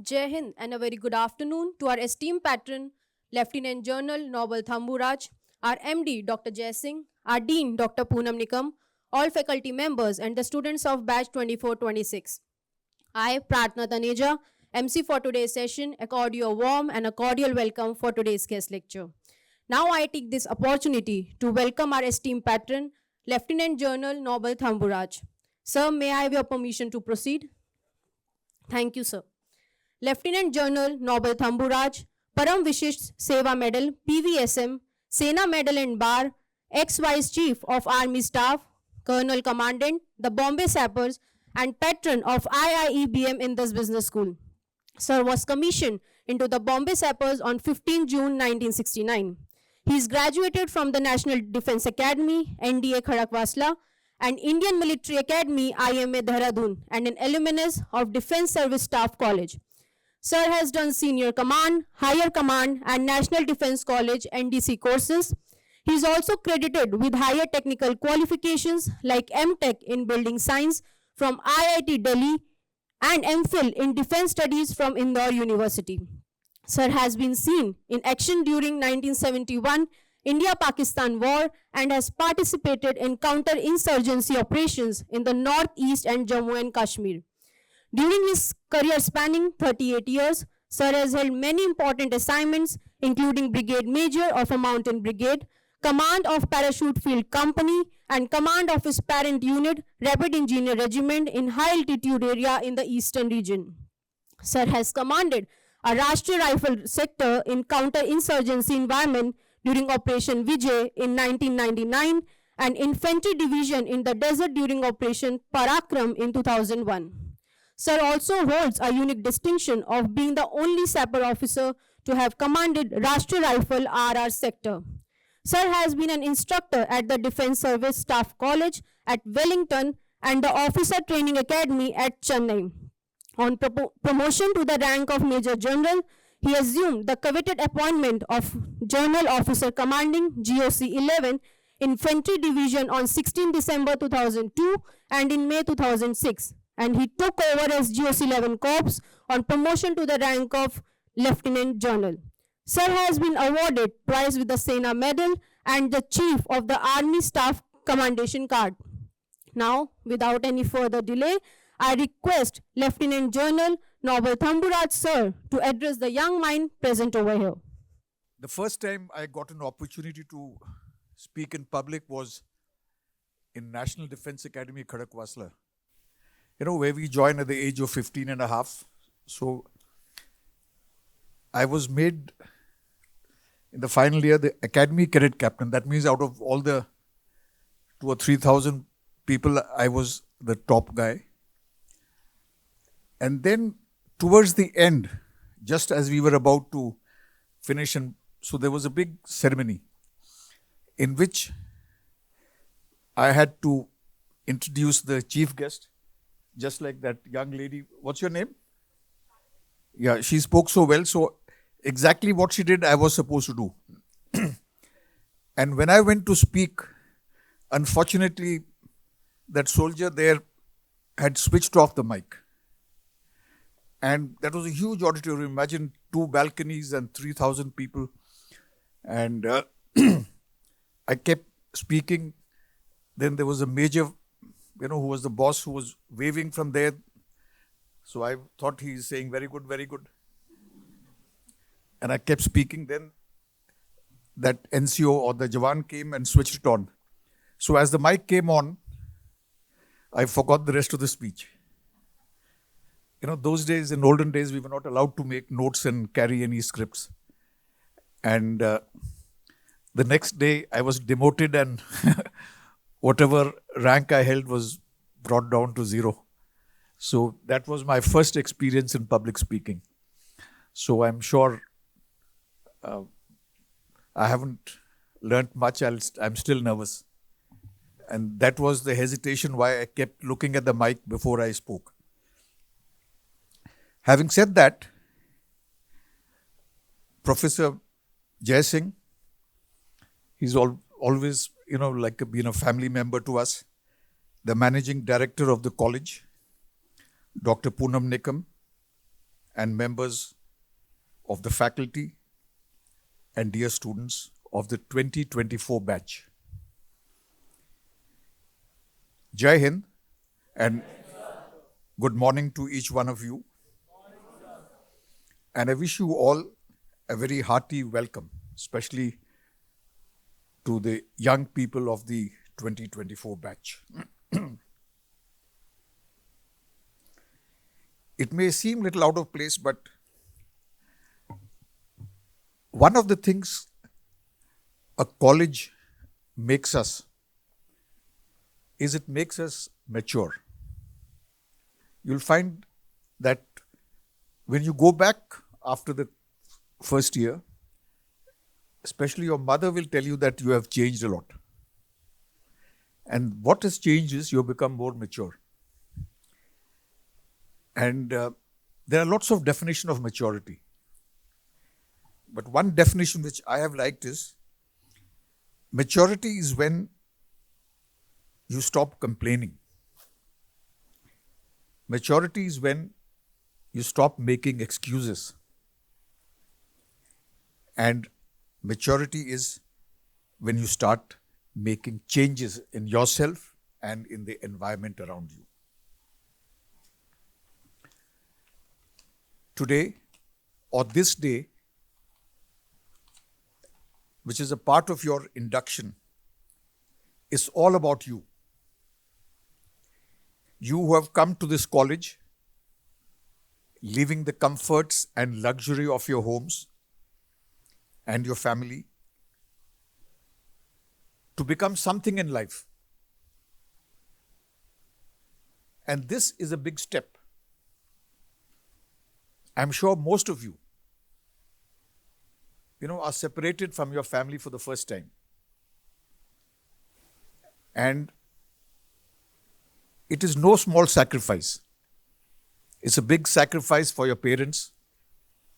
Jai Hind and a very good afternoon to our esteemed patron, Lieutenant General Noble Thamburaj, our MD Dr. Jai Singh, our Dean Dr. Poonam Nikam, all faculty members and the students of batch 24-26. I, Pratna Taneja, MC for today's session, accord you a warm and a cordial welcome for today's guest lecture. Now I take this opportunity to welcome our esteemed patron, Lieutenant General Noble Thamburaj. Sir, may I have your permission to proceed? Thank you, sir. Lieutenant General Noble Thamburaj, Param Vishisht Seva Medal, PVSM, Sena Medal in Bar, ex-Vice Chief of Army Staff, Colonel Commandant, the Bombay Sappers, and Patron of IIEBM Indus Business School. Sir was commissioned into the Bombay Sappers on 15 June 1969. He is graduated from the National Defence Academy, NDA Khadakwasla, and Indian Military Academy, IMA Dehradun, and an alumnus of Defence Service Staff College. Sir has done Senior Command, Higher Command, and National Defence College NDC courses. He is also credited with higher technical qualifications like MTech in Building Science from IIT Delhi and MPhil in Defence Studies from Indore University. Sir has been seen in action during 1971 India-Pakistan War and has participated in counter-insurgency operations in the Northeast and Jammu and Kashmir. During his career spanning 38 years, Sir has held many important assignments, including Brigade Major of a mountain brigade, command of Parachute Field Company, and command of his parent unit, Rapid Engineer Regiment in high altitude area in the eastern region. Sir has commanded a Rashtriya Rifle sector in counter-insurgency environment during Operation Vijay in 1999 and Infantry Division in the desert during Operation Parakram in 2001. Sir also holds a unique distinction of being the only sapper officer to have commanded Rashtriya Rifle RR sector. Sir has been an instructor at the Defence Service Staff College at Wellington and the Officer Training Academy at Chennai. On promotion to the rank of Major General, he assumed the coveted appointment of General Officer Commanding GOC 11 Infantry Division on 16 December 2002 and in May 2006. And he took over as GOC 11 Corps on promotion to the rank of Lieutenant General. Sir has been awarded twice with the Sena Medal and the Chief of the Army Staff Commendation Card. Now, without any further delay, I request Lieutenant General Noble Thamburaj Sir to address the young mind present over here. The first time I got an opportunity to speak in public was in National Defence Academy, Khadakwasla. Where we joined at the age of 15 and a half. So I was made in the final year the Academy Cadet Captain. That means out of all the 2,000 or 3,000 people, I was the top guy. And then towards the end, just as we were about to finish, and so there was a big ceremony in which I had to introduce the chief guest, just like that young lady. What's your name? Yeah, she spoke so well. So exactly what she did, I was supposed to do. And when I went to speak, unfortunately, that soldier there had switched off the mic. And that was a huge auditorium. Imagine 2 balconies and 3,000 people. And I kept speaking. Then there was a major, who was the boss, who was waving from there. So I thought he's saying, very good, very good. And I kept speaking. Then that NCO or the Jawan came and switched it on. So as the mic came on, I forgot the rest of the speech. Those days, in olden days, we were not allowed to make notes and carry any scripts. And the next day, I was demoted and whatever rank I held was brought down to 0. So that was my first experience in public speaking. So I'm sure I haven't learnt much. I'm still nervous. And that was the hesitation why I kept looking at the mic before I spoke. Having said that, Professor Jai Singh, he's always, like been a family member to us. The managing director of the college, Dr. Poonam Nikam, and members of the faculty and dear students of the 2024 batch. Jai Hind and good morning to each one of you. And I wish you all a very hearty welcome, especially to the young people of the 2024 batch. It may seem a little out of place, but one of the things a college makes us is it makes us mature. You'll find that when you go back after the first year, especially your mother will tell you that you have changed a lot. And what has changed is you have become more mature. And there are lots of definitions of maturity. But one definition which I have liked is, maturity is when you stop complaining. Maturity is when you stop making excuses. And maturity is when you start making changes in yourself and in the environment around you. Today, or this day, which is a part of your induction, is all about you. You who have come to this college, leaving the comforts and luxury of your homes and your family to become something in life. And this is a big step. I'm sure most of you, are separated from your family for the first time. And it is no small sacrifice. It's a big sacrifice for your parents.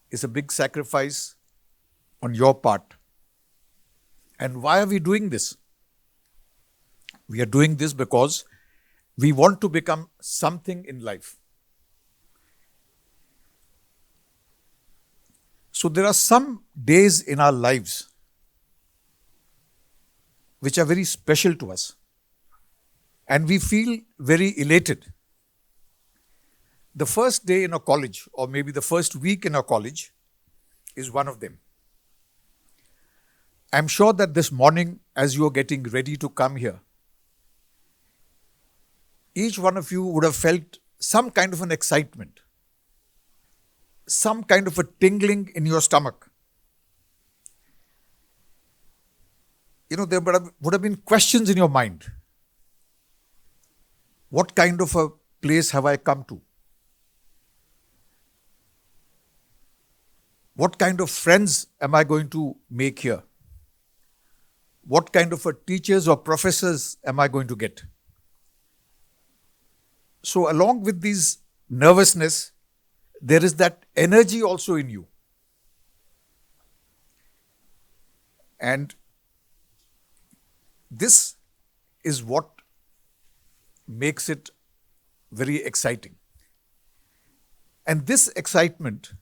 It's a big sacrifice on your part. And why are we doing this? We are doing this because we want to become something in life. So there are some days in our lives which are very special to us. And we feel very elated. The first day in a college, or maybe the first week in a college, is one of them. I'm sure that this morning, as you are getting ready to come here, each one of you would have felt some kind of an excitement, some kind of a tingling in your stomach. There would have been questions in your mind. What kind of a place have I come to? What kind of friends am I going to make here? What kind of a teachers or professors am I going to get? So along with these nervousness, there is that energy also in you. And this is what makes it very exciting. And this excitement,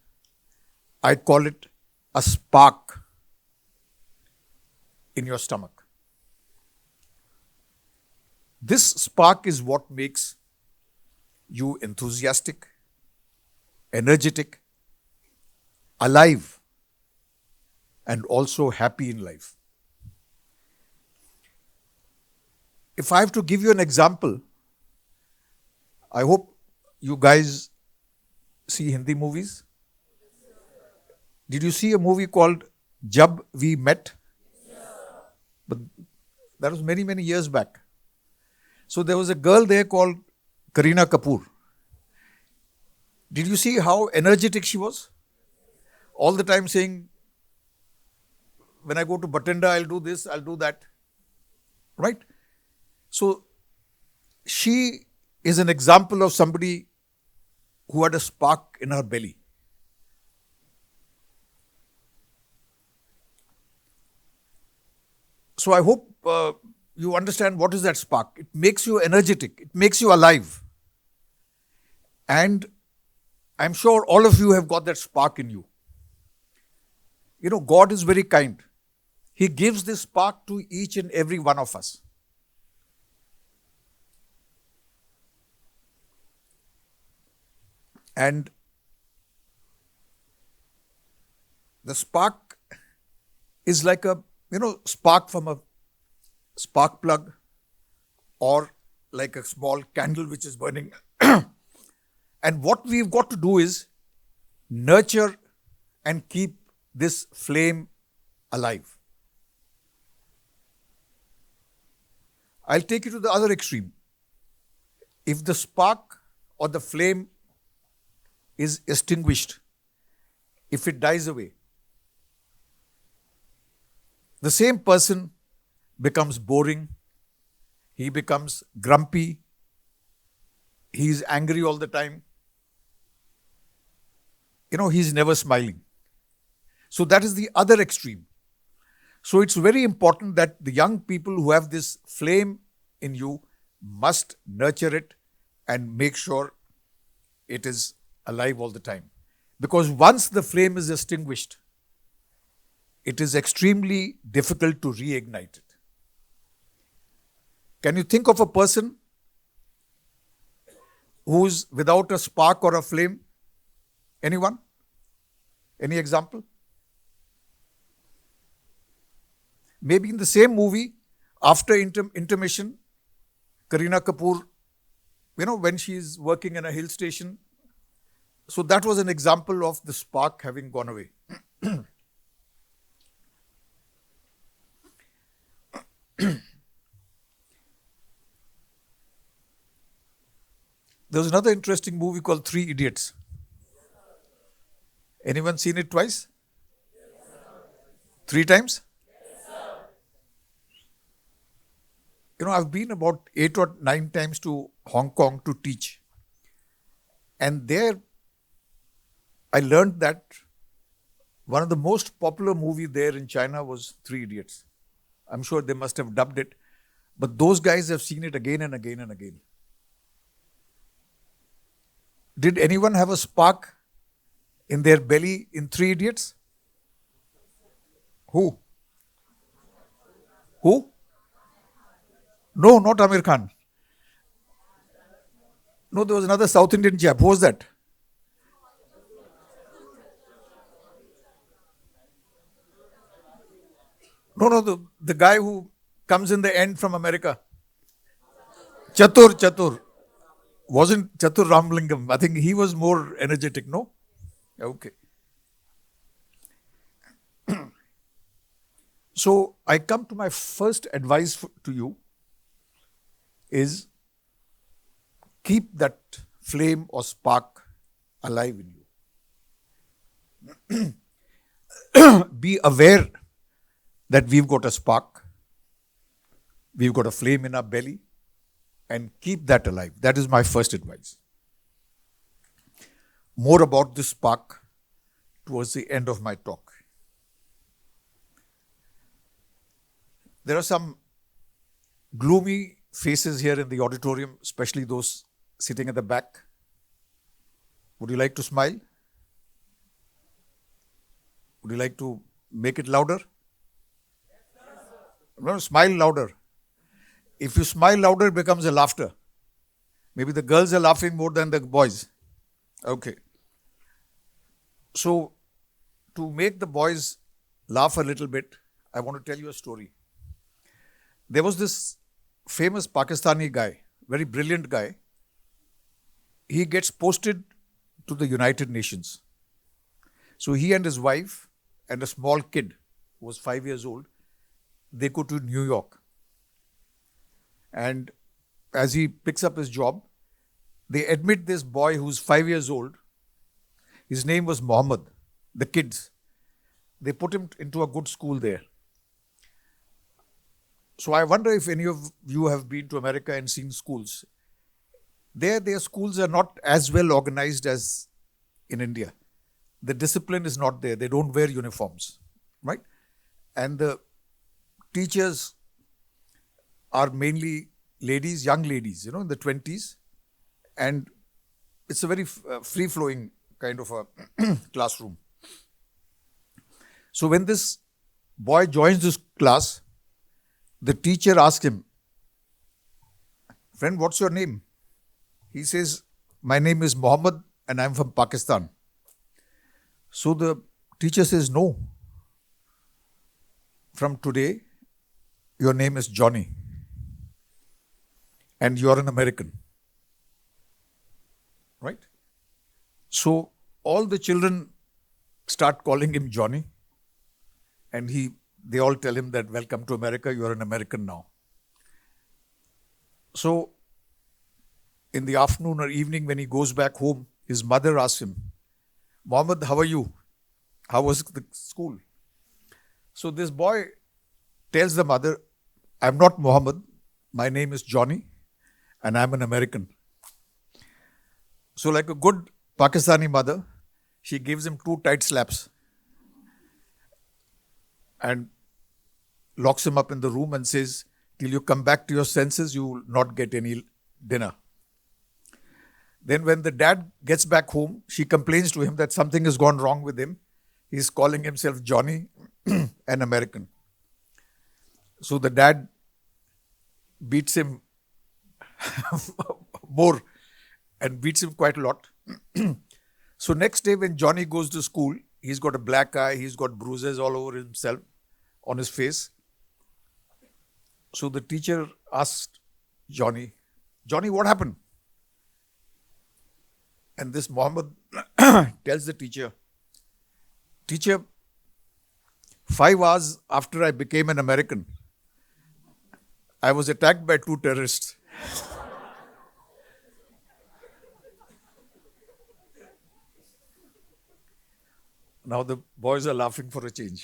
I call it a spark in your stomach. This spark is what makes you enthusiastic, energetic, alive, and also happy in life. If I have to give you an example, I hope you guys see Hindi movies. Did you see a movie called Jab We Met? But that was many, many years back. So there was a girl there called Kareena Kapoor. Did you see how energetic she was? All the time saying, when I go to Batenda, I'll do this, I'll do that. Right? So she is an example of somebody who had a spark in her belly. So I hope you understand what is that spark. It makes you energetic. It makes you alive. And I'm sure all of you have got that spark in you. You know, God is very kind. He gives this spark to each and every one of us. And the spark is like a, spark from a spark plug, or like a small candle which is burning. And what we've got to do is nurture and keep this flame alive. I'll take you to the other extreme. If the spark or the flame is extinguished, if it dies away, the same person becomes boring, he becomes grumpy, he is angry all the time. He's never smiling. So that is the other extreme. So it's very important that the young people who have this flame in you must nurture it and make sure it is alive all the time. Because once the flame is extinguished, it is extremely difficult to reignite it. Can you think of a person who's without a spark or a flame? Anyone? Any example? Maybe in the same movie, after intermission, Kareena Kapoor, when she is working in a hill station. So that was an example of the spark having gone away. There was another interesting movie called Three Idiots. Anyone seen it twice? 3 times? I've been about 8 or 9 times to Hong Kong to teach. And there, I learned that one of the most popular movies there in China was Three Idiots. I'm sure they must have dubbed it. But those guys have seen it again and again and again. Did anyone have a spark in their belly in Three Idiots? Who? Who? No, not Amir Khan. No, there was another South Indian chap. Who was that? No, the guy who comes in the end from America. Chatur. Wasn't Chatur Ramlingam. I think he was more energetic, no? Okay. So I come to my first advice to you is keep that flame or spark alive in you. Be aware that we've got a spark, we've got a flame in our belly, and keep that alive. That is my first advice. More about this spark towards the end of my talk. There are some gloomy faces here in the auditorium, especially those sitting at the back. Would you like to smile? Would you like to make it louder? No, smile louder. If you smile louder, it becomes a laughter. Maybe the girls are laughing more than the boys. Okay. So, to make the boys laugh a little bit, I want to tell you a story. There was this famous Pakistani guy, very brilliant guy. He gets posted to the United Nations. So he and his wife and a small kid who was 5 years old, they go to New York. And as he picks up his job, they admit this boy who's 5 years old. His name was Mohammed. The kids, they put him into a good school there. So I wonder if any of you have been to America and seen schools. There, their schools are not as well organized as in India. The discipline is not there. They don't wear uniforms, right? And the teachers are mainly young ladies, in the 20s. And it's a very free-flowing kind of a classroom. So when this boy joins this class, the teacher asks him, "Friend, what's your name?" He says, "My name is Mohammed and I'm from Pakistan." So the teacher says, "No. From today, your name is Johnny and you're an American." Right? So all the children start calling him Johnny, and they all tell him that, "Welcome to America, you're an American now." So in the afternoon or evening when he goes back home, his mother asks him, "Mohammed, how are you? How was the school?" So this boy tells the mother, "I'm not Mohammed, my name is Johnny and I'm an American." So like a good Pakistani mother, she gives him 2 tight slaps and locks him up in the room and says, "Till you come back to your senses, you will not get any dinner." Then when the dad gets back home, she complains to him that something has gone wrong with him. He's calling himself Johnny, an American. So the dad beats him more and beats him quite a lot. So next day when Johnny goes to school, he's got a black eye, he's got bruises all over himself, on his face. So the teacher asked Johnny, "Johnny, what happened?" And this Mohammed tells the teacher, "Teacher, 5 hours after I became an American, I was attacked by 2 terrorists." Now the boys are laughing for a change.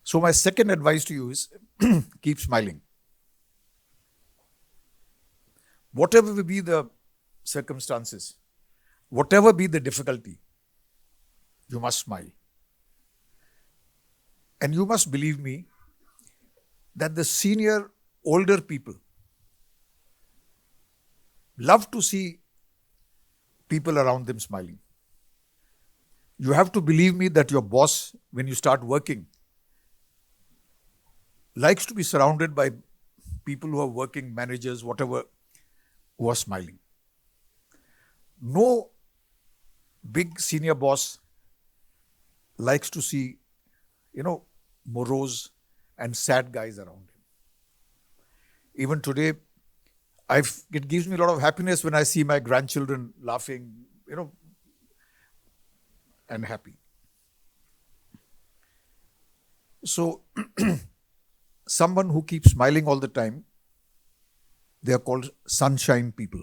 So my second advice to you is keep smiling. Whatever will be the circumstances, whatever be the difficulty, you must smile. And you must believe me that the senior, older people love to see people around them smiling. You have to believe me that your boss, when you start working, likes to be surrounded by people who are working, managers, whatever, who are smiling. No big senior boss likes to see, morose and sad guys around him. Even today, it gives me a lot of happiness when I see my grandchildren laughing, and happy. So, someone who keeps smiling all the time, they are called sunshine people.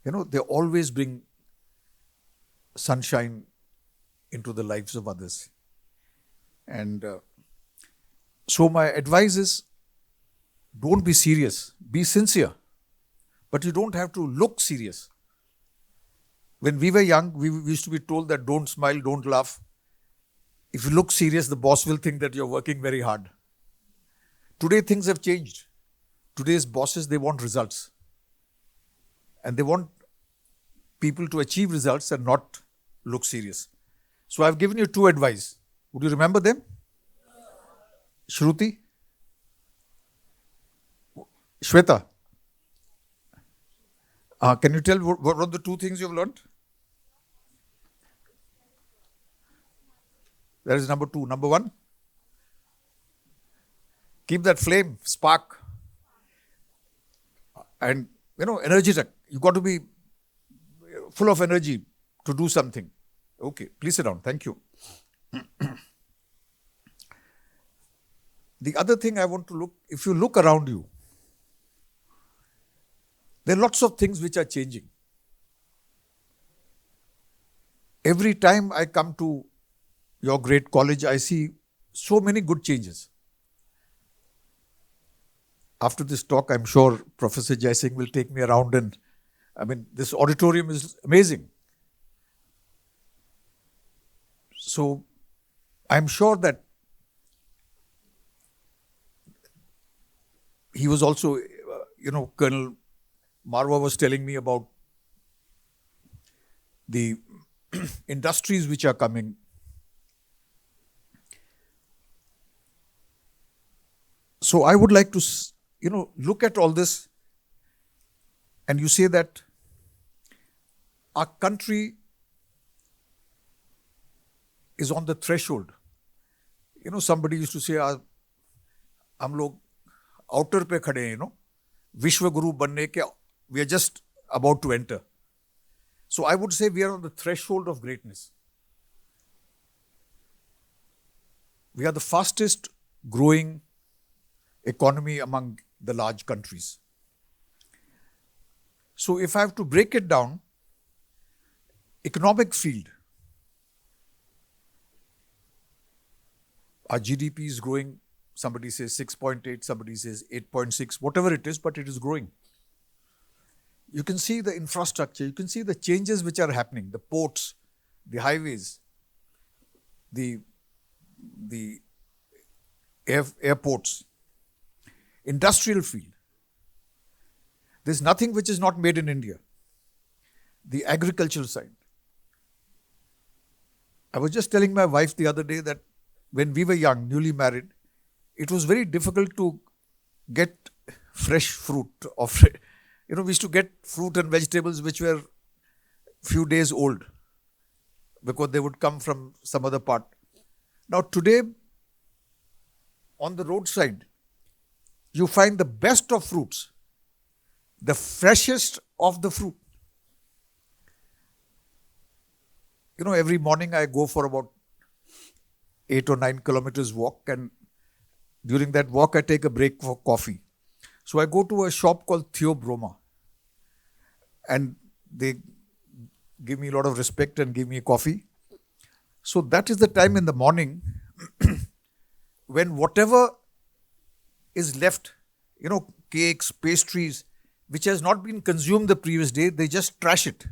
They always bring sunshine into the lives of others. And so my advice is, don't be serious, be sincere. But you don't have to look serious. When we were young, we used to be told that don't smile, don't laugh. If you look serious, the boss will think that you're working very hard. Today, things have changed. Today's bosses, they want results. And they want people to achieve results and not look serious. So I've given you 2 advice. Would you remember them? Shruti? Shweta? Can you tell what are the 2 things you've learned? That is number 2. Number 1? Keep that flame, spark. And, energetic. You got to be full of energy to do something. Okay, please sit down. Thank you. The other thing I want to if you look around you, there are lots of things which are changing. Every time I come to your great college, I see so many good changes. After this talk, I'm sure Professor Jai Singh will take me around and, this auditorium is amazing. So, I'm sure that he was also, Colonel Marwa was telling me about the industries which are coming. So I would like to, look at all this, and you say that our country is on the threshold. Somebody used to say, हम लोग outer पे खड़े हैं, विश्व गुरु बनने के, we are just about to enter. So I would say we are on the threshold of greatness. We are the fastest growing economy among the large countries. So if I have to break it down, economic field, our GDP is growing, somebody says 6.8, somebody says 8.6, whatever it is, but it is growing. You can see the infrastructure, you can see the changes which are happening, the ports, the highways, the airports, industrial field. There's nothing which is not made in India. The agricultural side. I was just telling my wife the other day that when we were young, newly married, it was very difficult to get fresh fruit. We used to get fruit and vegetables which were few days old because they would come from some other part. Now today, on the roadside, you find the best of fruits, the freshest of the fruit. Every morning I go for about 8 or 9 kilometers walk, and during that walk I take a break for coffee. So I go to a shop called Theobroma, and they give me a lot of respect and give me a coffee. So that is the time in the morning when whatever is left, cakes, pastries, which has not been consumed the previous day, they just trash it.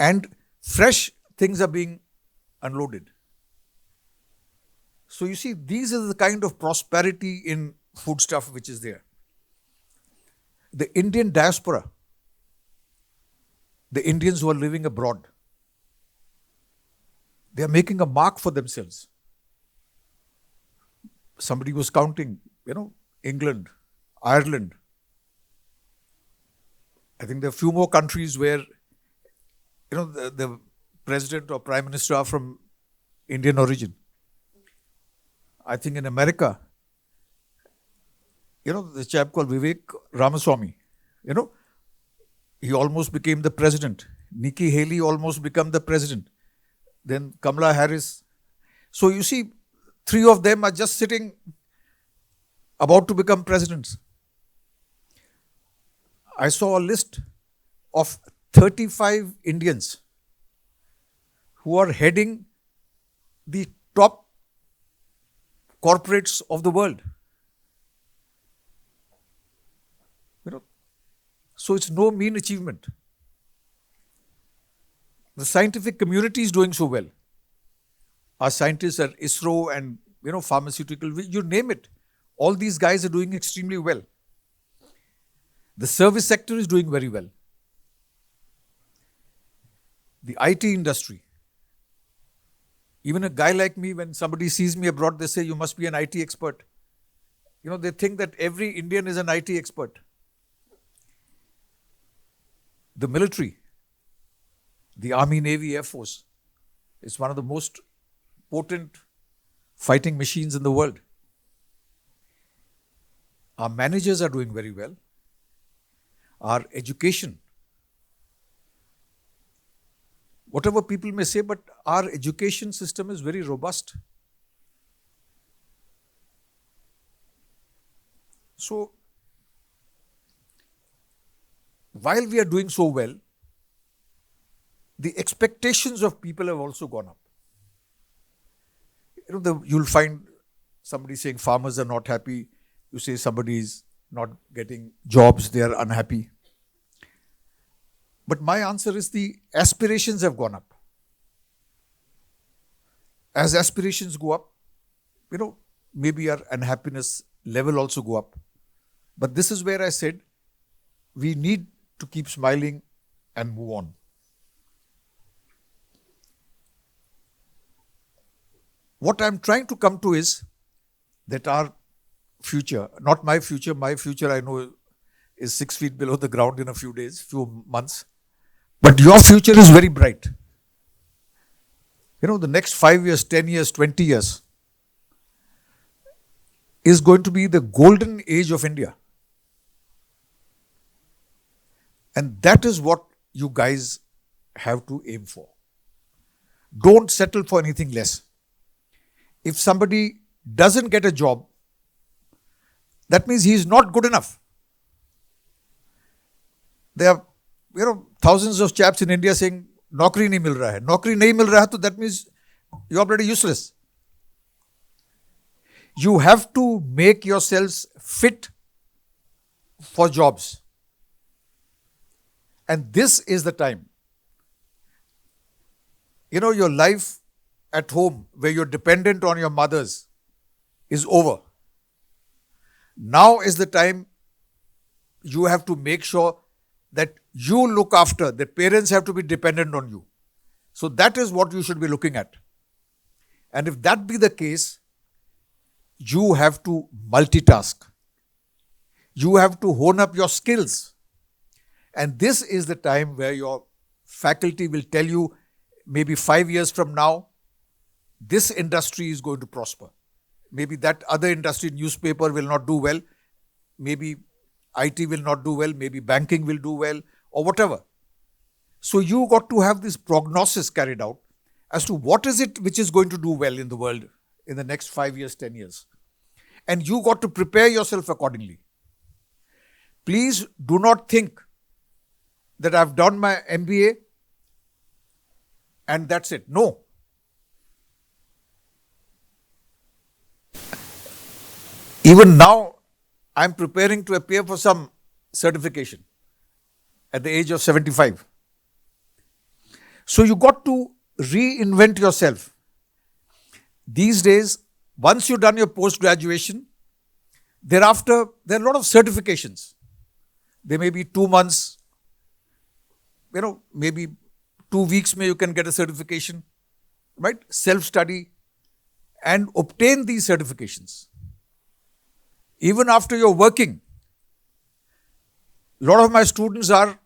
And fresh things are being unloaded. So you see, these are the kind of prosperity in foodstuff which is there. The Indian diaspora, the Indians who are living abroad, they are making a mark for themselves. Somebody was counting, England, Ireland. I think there are a few more countries where, the president or prime minister are from Indian origin. I think in America, the chap called Vivek Ramaswamy, he almost became the president. Nikki Haley almost became the president. Then Kamala Harris. So you see, 3 of them are just sitting about to become presidents. I saw a list of 35 Indians who are heading the top corporates of the world. So it's no mean achievement. The scientific community is doing so well. Our scientists at ISRO and pharmaceutical, you name it. All these guys are doing extremely well. The service sector is doing very well. The IT industry. Even a guy like me, when somebody sees me abroad, they say, you must be an IT expert. They think that every Indian is an IT expert. The military, the Army, Navy, Air Force, is one of the most potent fighting machines in the world. Our managers are doing very well. Our education, whatever people may say, but our education system is very robust. So, while we are doing so well, the expectations of people have also gone up. You'll find somebody saying farmers are not happy. You say somebody is not getting jobs, they are unhappy. But my answer is the aspirations have gone up. As aspirations go up, maybe our unhappiness level also go up. But this is where I said we need to keep smiling and move on. What I'm trying to come to is that our future, not my future I know is 6 feet below the ground in a few months, but your future is very bright. The next 5 years, 10 years, 20 years is going to be the golden age of India. And that is what you guys have to aim for. Don't settle for anything less. If somebody doesn't get a job, that means he is not good enough. There are, thousands of chaps in India saying, "Naukri nahi mil raha hai." Naukri nahi mil raha hai, so that means you are pretty useless. You have to make yourselves fit for jobs. And this is the time. Your life at home, where you're dependent on your mothers, is over. Now is the time you have to make sure that you look after, the parents have to be dependent on you. So that is what you should be looking at. And if that be the case, you have to multitask. You have to hone up your skills. And this is the time where your faculty will tell you, maybe 5 years from now, this industry is going to prosper. Maybe that other industry, newspaper, will not do well. Maybe IT will not do well. Maybe banking will do well, or whatever. So you got to have this prognosis carried out as to what is it which is going to do well in the world in the next 5 years, 10 years. And you got to prepare yourself accordingly. Please do not think that I've done my MBA and that's it. No. Even now, I'm preparing to appear for some certification at the age of 75. So you got to reinvent yourself. These days, once you've done your post-graduation, thereafter, there are a lot of certifications. There may be 2 months, maybe 2 weeks you can get a certification, right? Self-study and obtain these certifications. Even after you're working, a lot of my students are,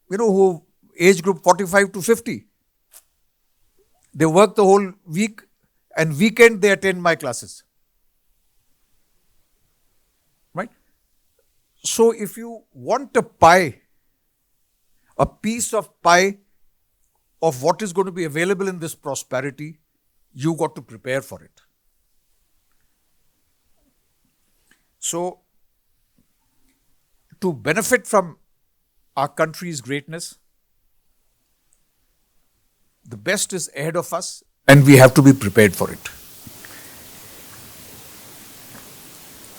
who age group 45 to 50. They work the whole week and weekend they attend my classes. Right? So if you want a pie, a piece of pie of what is going to be available in this prosperity, you got to prepare for it. So, to benefit from our country's greatness, the best is ahead of us and we have to be prepared for it.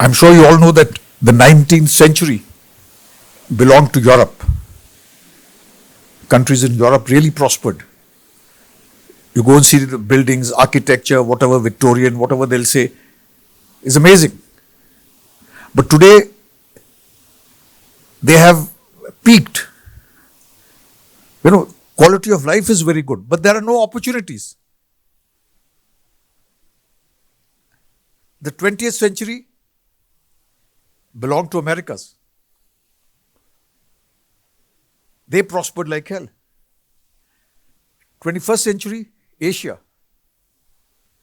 I'm sure you all know that the 19th century belonged to Europe. Countries in Europe really prospered. You go and see the buildings, architecture, whatever, Victorian, whatever they'll say, is amazing. But today, they have peaked. Quality of life is very good, but there are no opportunities. The 20th century belonged to Americas. They prospered like hell. 21st century, Asia,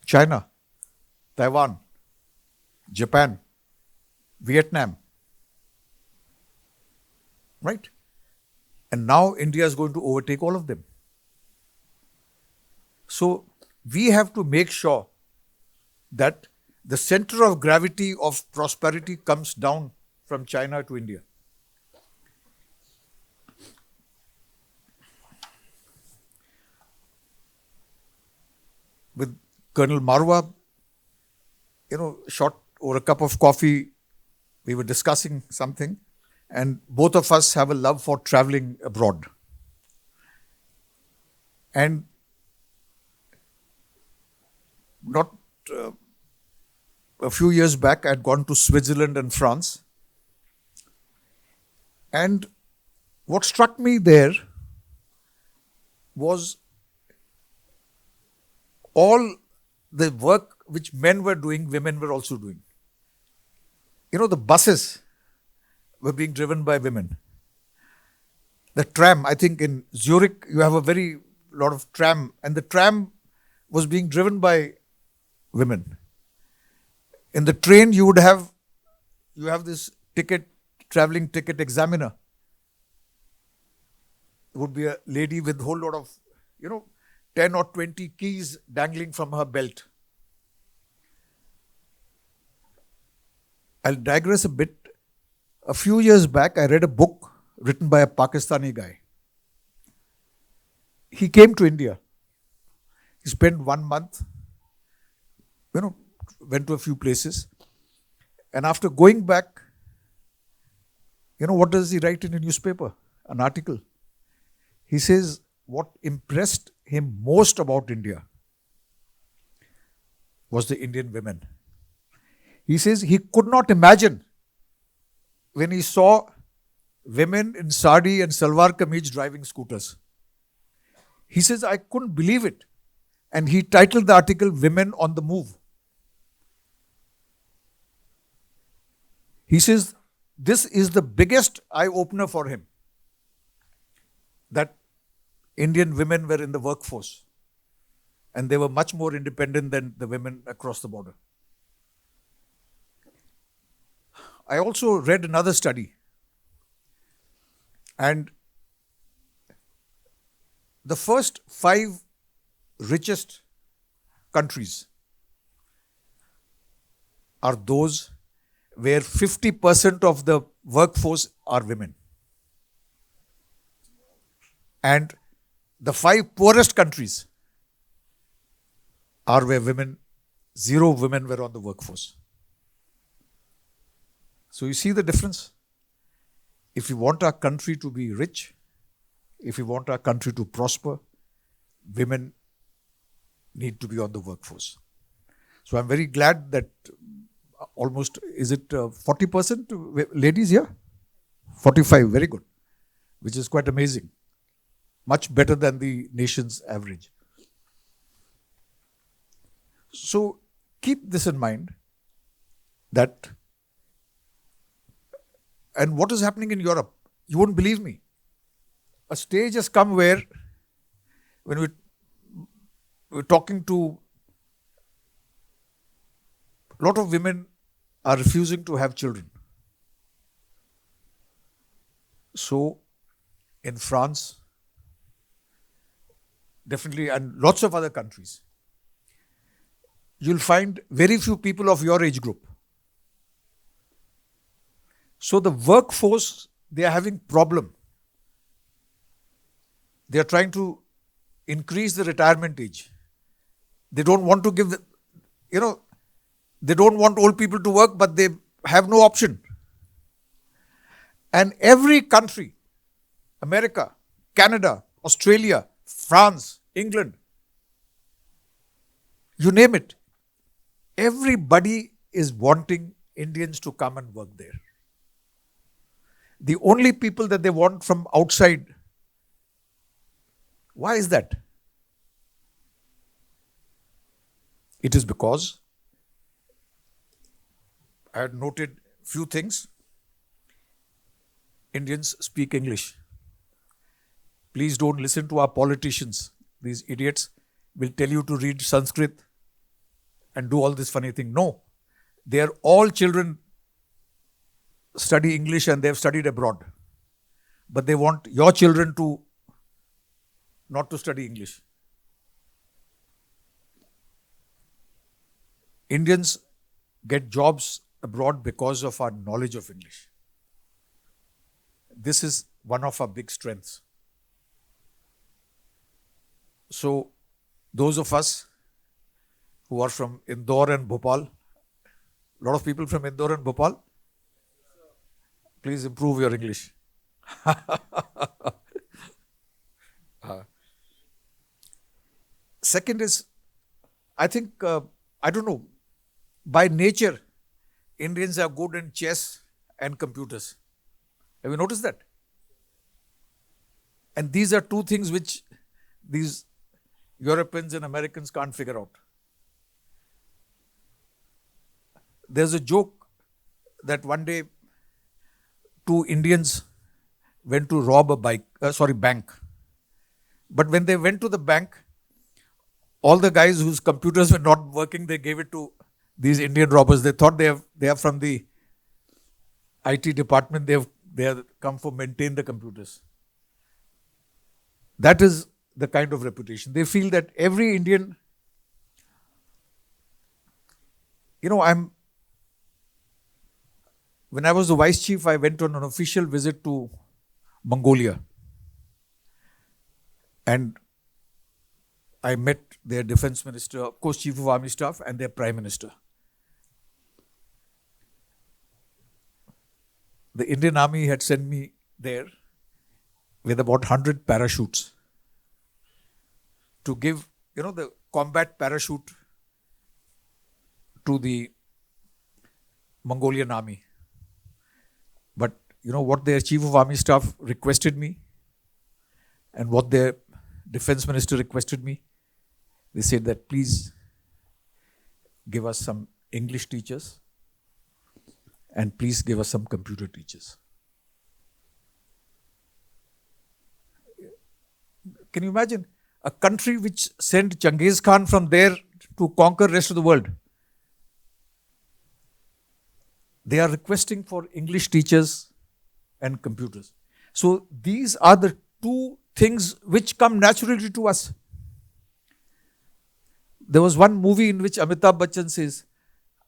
China, Taiwan, Japan, Vietnam, right? And now India is going to overtake all of them. So we have to make sure that the center of gravity of prosperity comes down from China to India. With Colonel Marwa, short over a cup of coffee, we were discussing something, and both of us have a love for traveling abroad. And not a few years back, I had gone to Switzerland and France. And what struck me there was all the work which men were doing, women were also doing. The buses were being driven by women. The tram, I think in Zurich, you have a very lot of tram, and the tram was being driven by women. In the train, you have this traveling ticket examiner. It would be a lady with a whole lot of, 10 or 20 keys dangling from her belt. I'll digress a bit. A few years back, I read a book written by a Pakistani guy. He came to India. He spent 1 month, went to a few places. And after going back, what does he write in a newspaper? An article. He says what impressed him most about India was the Indian women. He says he could not imagine when he saw women in sari and salwar kameez driving scooters. He says, I couldn't believe it. And he titled the article, Women on the Move. He says, this is the biggest eye-opener for him, that Indian women were in the workforce and they were much more independent than the women across the border. I also read another study, and the first 5 richest countries are those where 50% of the workforce are women. And the 5 poorest countries are where 0 women were on the workforce. So you see the difference? If we want our country to be rich, if we want our country to prosper, women need to be on the workforce. So I'm very glad that almost, is it 40% ladies here? 45, very good. Which is quite amazing. Much better than the nation's average. So keep this in mind, that, and what is happening in Europe, you won't believe me. A stage has come where, when we're talking to, a lot of women are refusing to have children. So, in France, definitely, and lots of other countries, you'll find very few people of your age group. So the workforce, they are having problem. They are trying to increase the retirement age. They don't want to give they don't want old people to work, but they have no option. And every country, America, Canada, Australia, France, England, you name it, everybody is wanting Indians to come and work there. The only people that they want from outside, why is that? It is because I had noted few things. Indians speak English. Please don't listen to our politicians. These idiots will tell you to read Sanskrit and do all this funny thing. No. They are all children study English and they have studied abroad. But they want your children to not to study English. Indians get jobs abroad because of our knowledge of English. This is one of our big strengths. So, those of us who are from Indore and Bhopal, a lot of people from Indore and Bhopal, please improve your English. Second is, I think, I don't know, by nature, Indians are good in chess and computers. Have you noticed that? And these are two things which these Europeans and Americans can't figure out. there's a joke that one day two Indians went to rob a bank. But when they went to the bank, all the guys whose computers were not working, they gave it to these Indian robbers. They thought they are from the IT department. They have come for maintain the computers. That is the kind of reputation. They feel that every Indian, when I was the vice chief, I went on an official visit to Mongolia. And I met their defense minister, of course, chief of army staff, and their prime minister. The Indian army had sent me there with about 100 parachutes to give, the combat parachute to the Mongolian army. But what their chief of army staff requested me and what their defense minister requested me, they said that please give us some English teachers and please give us some computer teachers. Can you imagine a country which sent Genghis Khan from there to conquer the rest of the world? They are requesting for English teachers and computers. So these are the two things which come naturally to us. There was one movie in which Amitabh Bachchan says,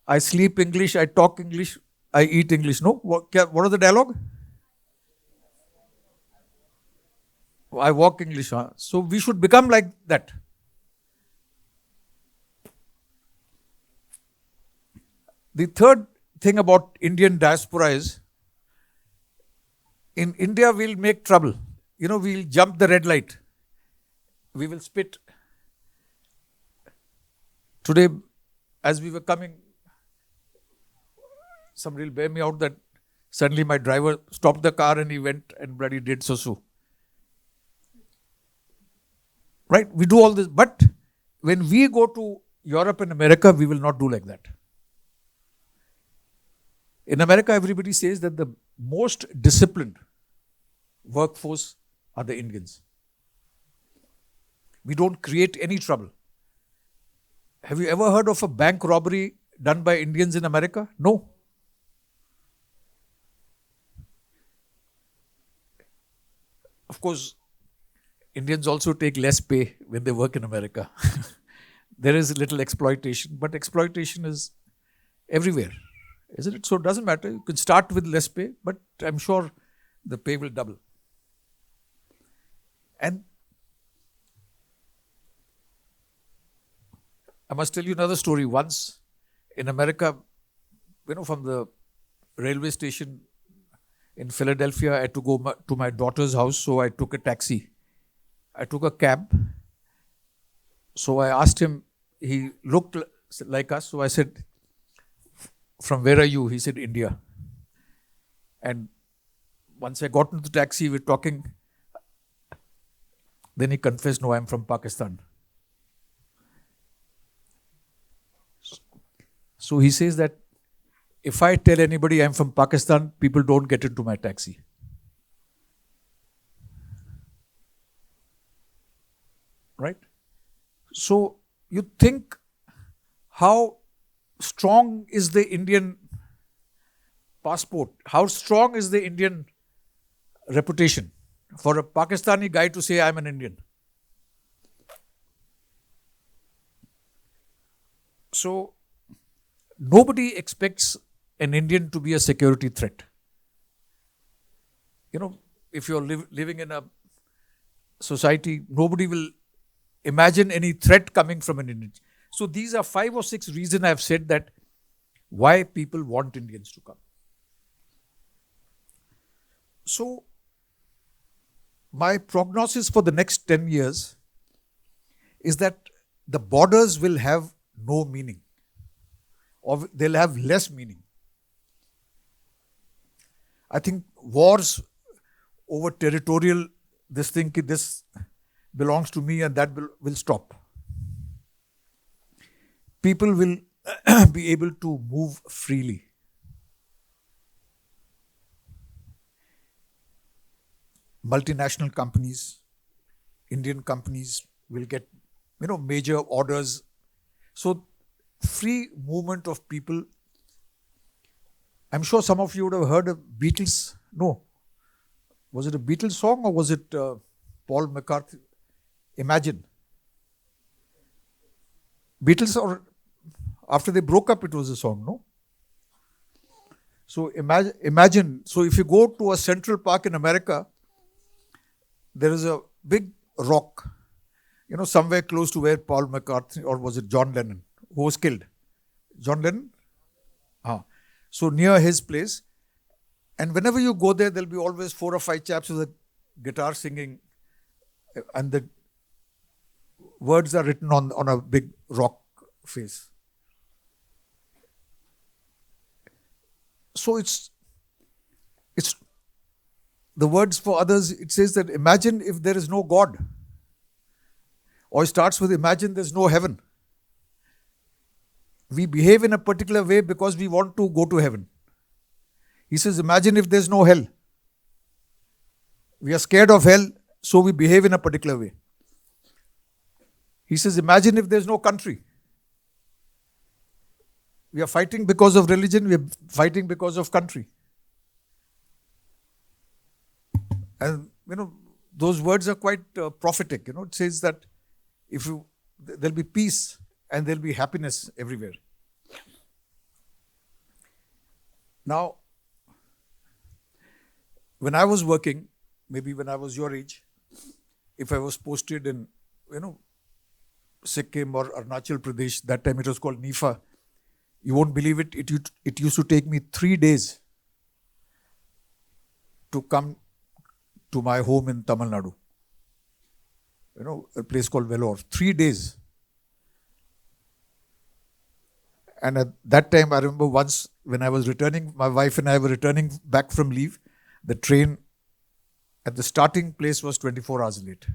I sleep English, I talk English, I eat English. No? What was the dialogue? I walk English. Huh? So we should become like that. The third thing about Indian diaspora is, in India we'll make trouble. We'll jump the red light. We will spit. Today, as we were coming, somebody will bear me out that suddenly my driver stopped the car and he went and bloody did so. Right? We do all this. But when we go to Europe and America, we will not do like that. In America, everybody says that the most disciplined workforce are the Indians. We don't create any trouble. Have you ever heard of a bank robbery done by Indians in America? No. Of course, Indians also take less pay when they work in America. There is little exploitation, but exploitation is everywhere, isn't it? So it doesn't matter. You can start with less pay, but I'm sure the pay will double. And I must tell you another story. Once in America, from the railway station in Philadelphia, I had to go to my daughter's house, so I took a taxi. I took a cab. So I asked him, he looked like us, so I said, from where are you? He said, India. And once I got into the taxi, we were talking. Then he confessed, no, I'm from Pakistan. So he says that if I tell anybody I'm from Pakistan, people don't get into my taxi. Right? So you think how strong is the Indian passport? How strong is the Indian reputation for a Pakistani guy to say I'm an Indian? So nobody expects an Indian to be a security threat. If you're living in a society, nobody will imagine any threat coming from an Indian. So these are 5 or 6 reasons I've said that why people want Indians to come. So my prognosis for the next 10 years is that the borders will have no meaning, or they'll have less meaning. I think wars over territorial, this belongs to me and that will stop. People will be able to move freely. Multinational companies, Indian companies will get, major orders. So free movement of people. I'm sure some of you would have heard of Beatles. No. Was it a Beatles song or was it Paul McCartney? Imagine. Beatles, or after they broke up, it was a song, no? So imagine. So if you go to a Central Park in America, there is a big rock, somewhere close to where Paul McCartney, or was it John Lennon, who was killed? John Lennon? So near his place. And whenever you go there, there'll be always 4 or 5 chaps with a guitar singing, and the words are written on a big rock face. So it's the words for others. It says that imagine if there is no God. Or it starts with imagine there's no heaven. We behave in a particular way because we want to go to heaven. He says, imagine if there's no hell. We are scared of hell, so we behave in a particular way. He says, imagine if there's no country. We are fighting because of religion, we are fighting because of country. And, those words are quite prophetic. It says that there'll be peace and there'll be happiness everywhere. Now, when I was working, maybe when I was your age, if I was posted in, Sikkim or Arunachal Pradesh, that time it was called NIFA, you won't believe it, it used to take me 3 days to come to my home in Tamil Nadu. A place called Vellore. 3 days. And at that time, I remember once when I was returning, my wife and I were returning back from leave, the train at the starting place was 24 hours late.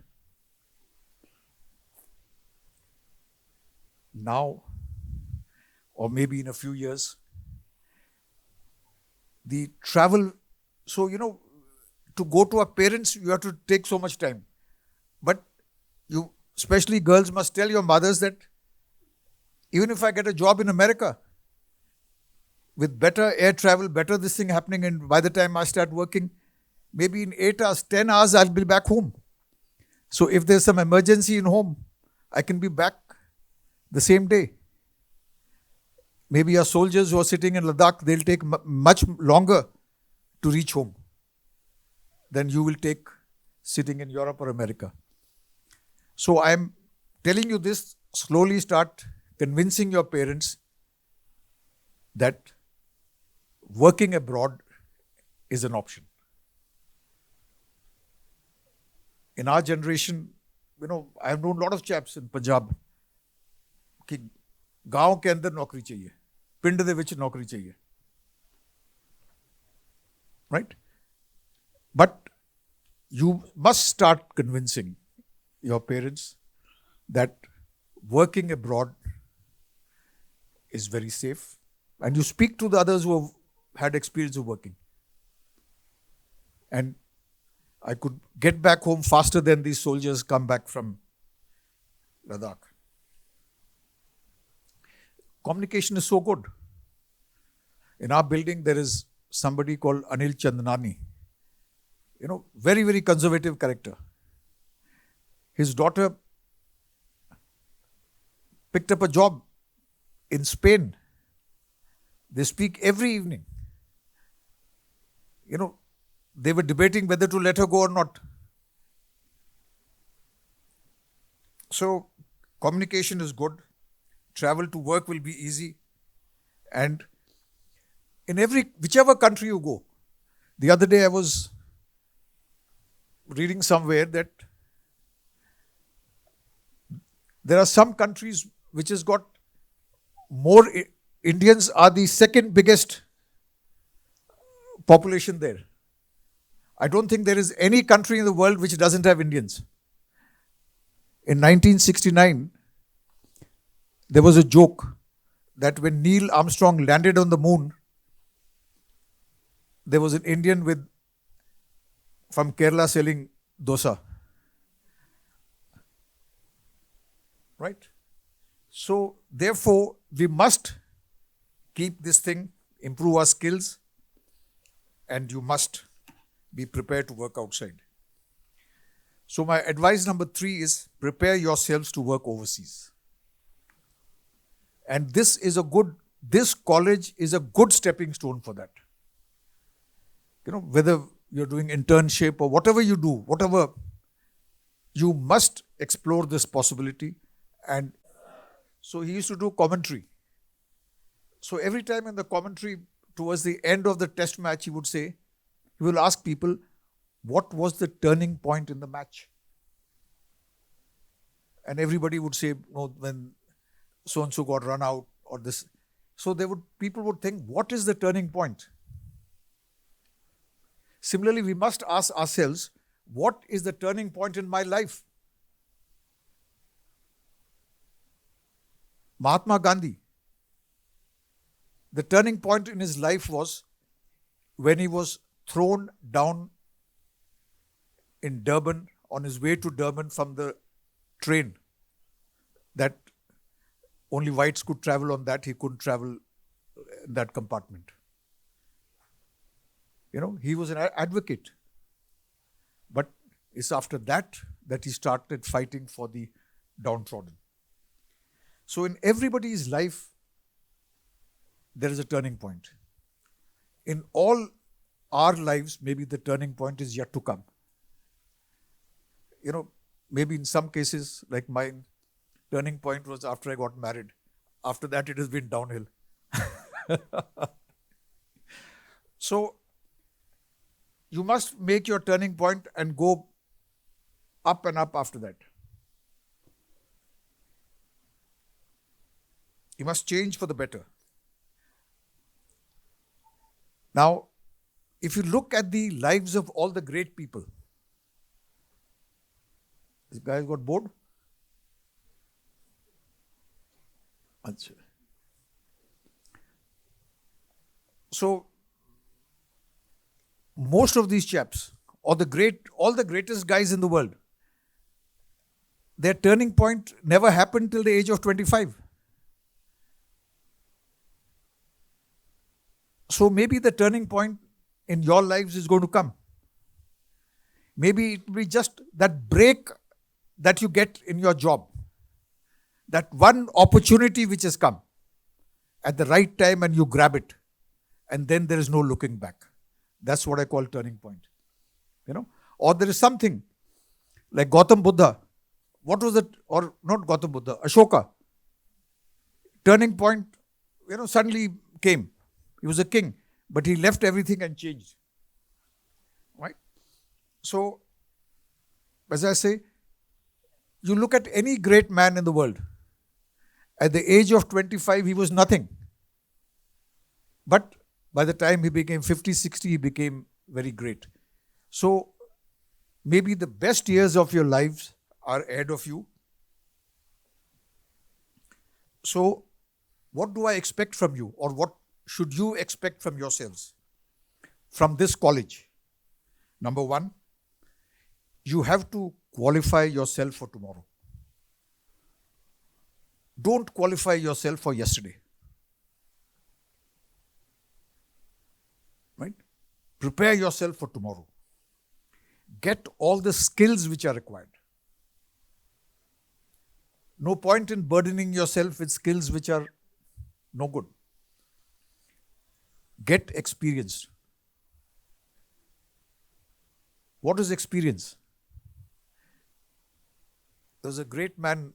Now, or maybe in a few years, the travel, so, to go to our parents, you have to take so much time. But you, especially girls, must tell your mothers that even if I get a job in America, with better air travel, better this thing happening, and by the time I start working, maybe in 8 hours, 10 hours, I'll be back home. So if there's some emergency in home, I can be back the same day. Maybe our soldiers who are sitting in Ladakh, they'll take much longer to reach home than you will take sitting in Europe or America. So I'm telling you this, slowly start convincing your parents that working abroad is an option. In our generation, I have known a lot of chaps in Punjab कि गांव के अंदर नौकरी चाहिए, पिंड दे विच नौकरी चाहिए, right? But you must start convincing your parents that working abroad is very safe, and you speak to the others who have had experience of working. And I could get back home faster than these soldiers come back from Ladakh. Communication is so good. In our building, there is somebody called Anil Chandnani. Very, very conservative character. His daughter picked up a job in Spain. They speak every evening. They were debating whether to let her go or not. So, communication is good. Travel to work will be easy. And in whichever country you go. The other day I was reading somewhere that there are some countries which has got more Indians, are the second biggest population there. I don't think there is any country in the world which doesn't have Indians. In 1969, there was a joke that when Neil Armstrong landed on the moon, there was an Indian from Kerala selling dosa. Right? So, therefore, we must keep this thing, improve our skills, and you must be prepared to work outside. So, my advice number 3 is prepare yourselves to work overseas. And this college is a good stepping stone for that. Whether you're doing internship or whatever you do, you must explore this possibility. And so he used to do commentary. So every time in the commentary, towards the end of the test match, he will ask people, what was the turning point in the match? And everybody would say, when so-and-so got run out or this. So people would think, what is the turning point? Similarly, we must ask ourselves, what is the turning point in my life? Mahatma Gandhi, the turning point in his life was when he was thrown down in Durban, on his way to Durban from the train that only whites could travel on that. He couldn't travel in that compartment. He was an advocate. But it's after that he started fighting for the downtrodden. So in everybody's life, there is a turning point. In all our lives, maybe the turning point is yet to come. Maybe in some cases, like mine, turning point was after I got married. After that, it has been downhill. So, you must make your turning point and go up and up after that. You must change for the better. Now, if you look at the lives of all the great people, this guy got bored? So, most of these chaps, all the greatest guys in the world, their turning point never happened till the age of 25. So maybe the turning point in your lives is going to come. Maybe it will be just that break that you get in your job. That one opportunity which has come at the right time and you grab it. And then there is no looking back. That's what I call turning point. Or there is something like Gautam Buddha. What was it? Or not Gautam Buddha, Ashoka. Turning point, suddenly came. He was a king, but he left everything and changed. Right? So, as I say, you look at any great man in the world. At the age of 25, he was nothing. But by the time he became 50, 60, he became very great. So, maybe the best years of your lives are ahead of you. So, what do I expect from you? Or what should you expect from yourselves? From this college? Number 1, you have to qualify yourself for tomorrow. Don't qualify yourself for yesterday. Right? Prepare yourself for tomorrow. Get all the skills which are required. No point in burdening yourself with skills which are no good. Get experience. What is experience? There was a great man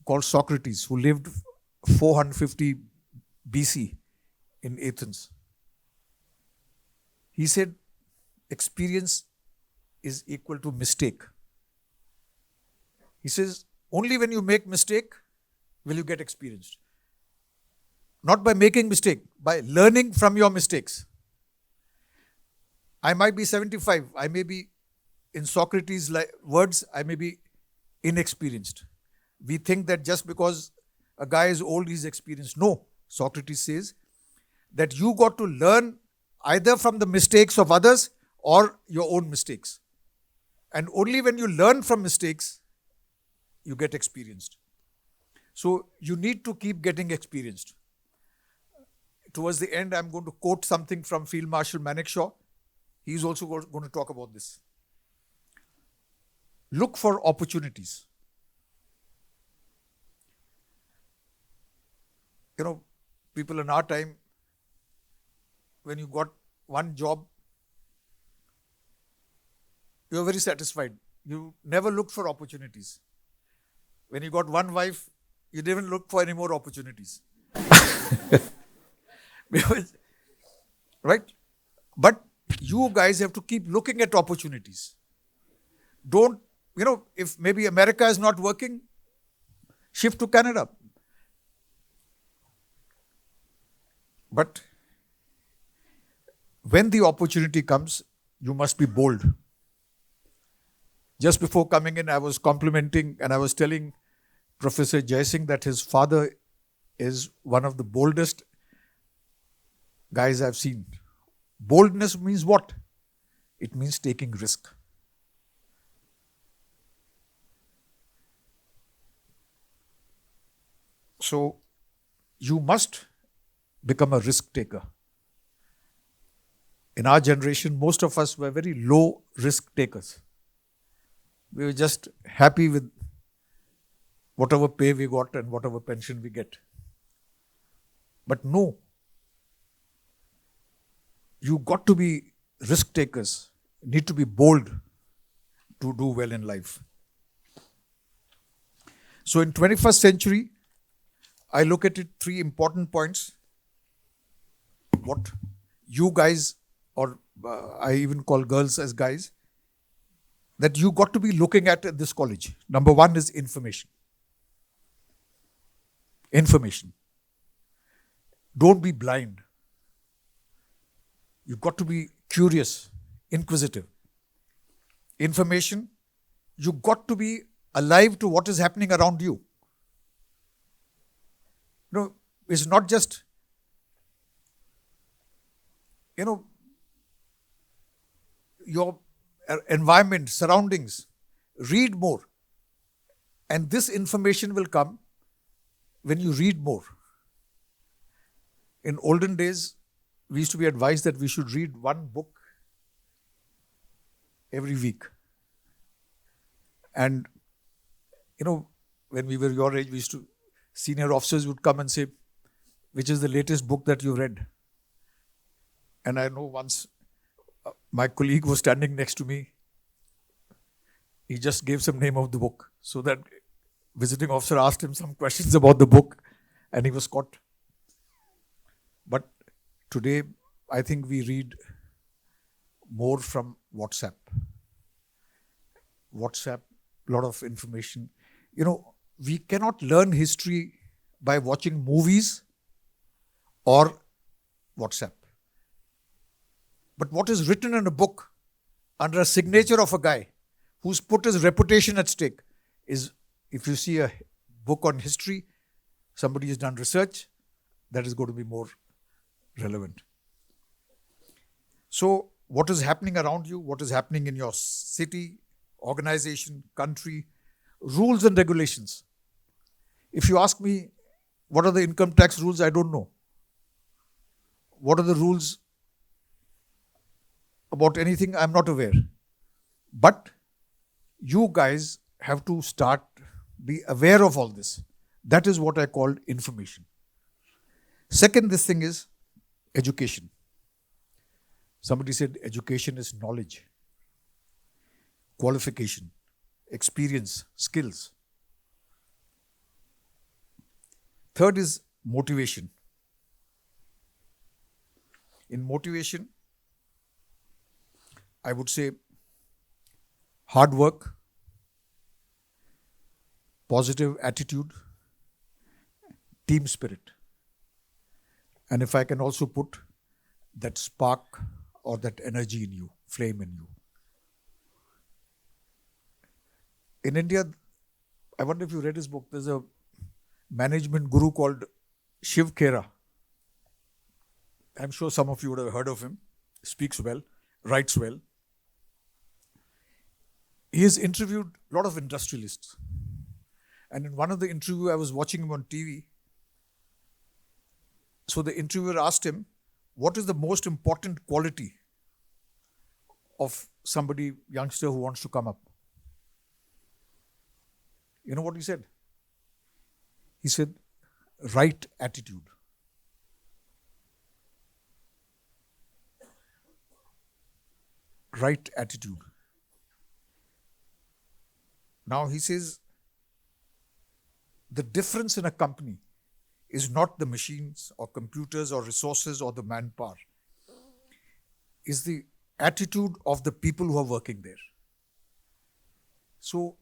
called Socrates who lived 450 BC in Athens. He said, experience is equal to mistake. He says, only when you make mistake will you get experienced. Not by making mistake, by learning from your mistakes. I might be 75, I may be, in Socrates' words, I may be inexperienced. We think that just because a guy is old, he's experienced. No, Socrates says that you got to learn either from the mistakes of others or your own mistakes. And only when you learn from mistakes, you get experienced. So you need to keep getting experienced. Towards the end, I'm going to quote something from Field Marshal Manekshaw. He's also going to talk about this. Look for opportunities. People in our time, when you got one job, you were very satisfied. You never looked for opportunities. When you got one wife, you didn't look for any more opportunities. Right? But you guys have to keep looking at opportunities. Don't, if maybe America is not working, shift to Canada. But when the opportunity comes, you must be bold. Just before coming in, I was complimenting and I was telling Professor Jaisingh that his father is one of the boldest guys I've seen. Boldness means what? It means taking risk. So you must become a risk taker. In our generation, most of us were very low risk takers. We were just happy with whatever pay we got and whatever pension we get. But no, you got to be risk takers, need to be bold to do well in life. So in 21st century, I look at it 3 important points. What you guys, or I even call girls as guys, that you got to be looking at this college. Number 1 is information. Information. Don't be blind. You've got to be curious, inquisitive. Information, you got to be alive to what is happening around you. It's not just, your environment, surroundings. Read more. And this information will come when you read more. In olden days, we used to be advised that we should read 1 book every week. And, when we were your age, senior officers would come and say, which is the latest book that you read? And I know once my colleague was standing next to me. He just gave some name of the book. So that visiting officer asked him some questions about the book and he was caught. But today, I think we read more from WhatsApp. WhatsApp, a lot of information. We cannot learn history by watching movies or WhatsApp. But what is written in a book under a signature of a guy who's put his reputation at stake is, if you see a book on history, somebody has done research, that is going to be more relevant. So, what is happening around you, what is happening in your city, organization, country, rules and regulations. If you ask me, what are the income tax rules, I don't know. What are the rules about anything, I'm not aware. But you guys have to be aware of all this. That is what I called information. Second, this thing is education. Somebody said education is knowledge, qualification, experience, skills. Third is motivation. In motivation, I would say hard work, positive attitude, team spirit. And if I can also put that spark or that energy in you, flame in you. In India, I wonder if you read his book, there's a management guru called Shiv Khera. I'm sure some of you would have heard of him. Speaks well, writes well. He has interviewed a lot of industrialists. And in one of the interviews, I was watching him on TV. So the interviewer asked him, what is the most important quality of somebody, youngster who wants to come up? You know what he said? He said, right attitude. Right attitude. Now he says, the difference in a company is not the machines or computers or resources or the manpower. Is the attitude of the people who are working there. So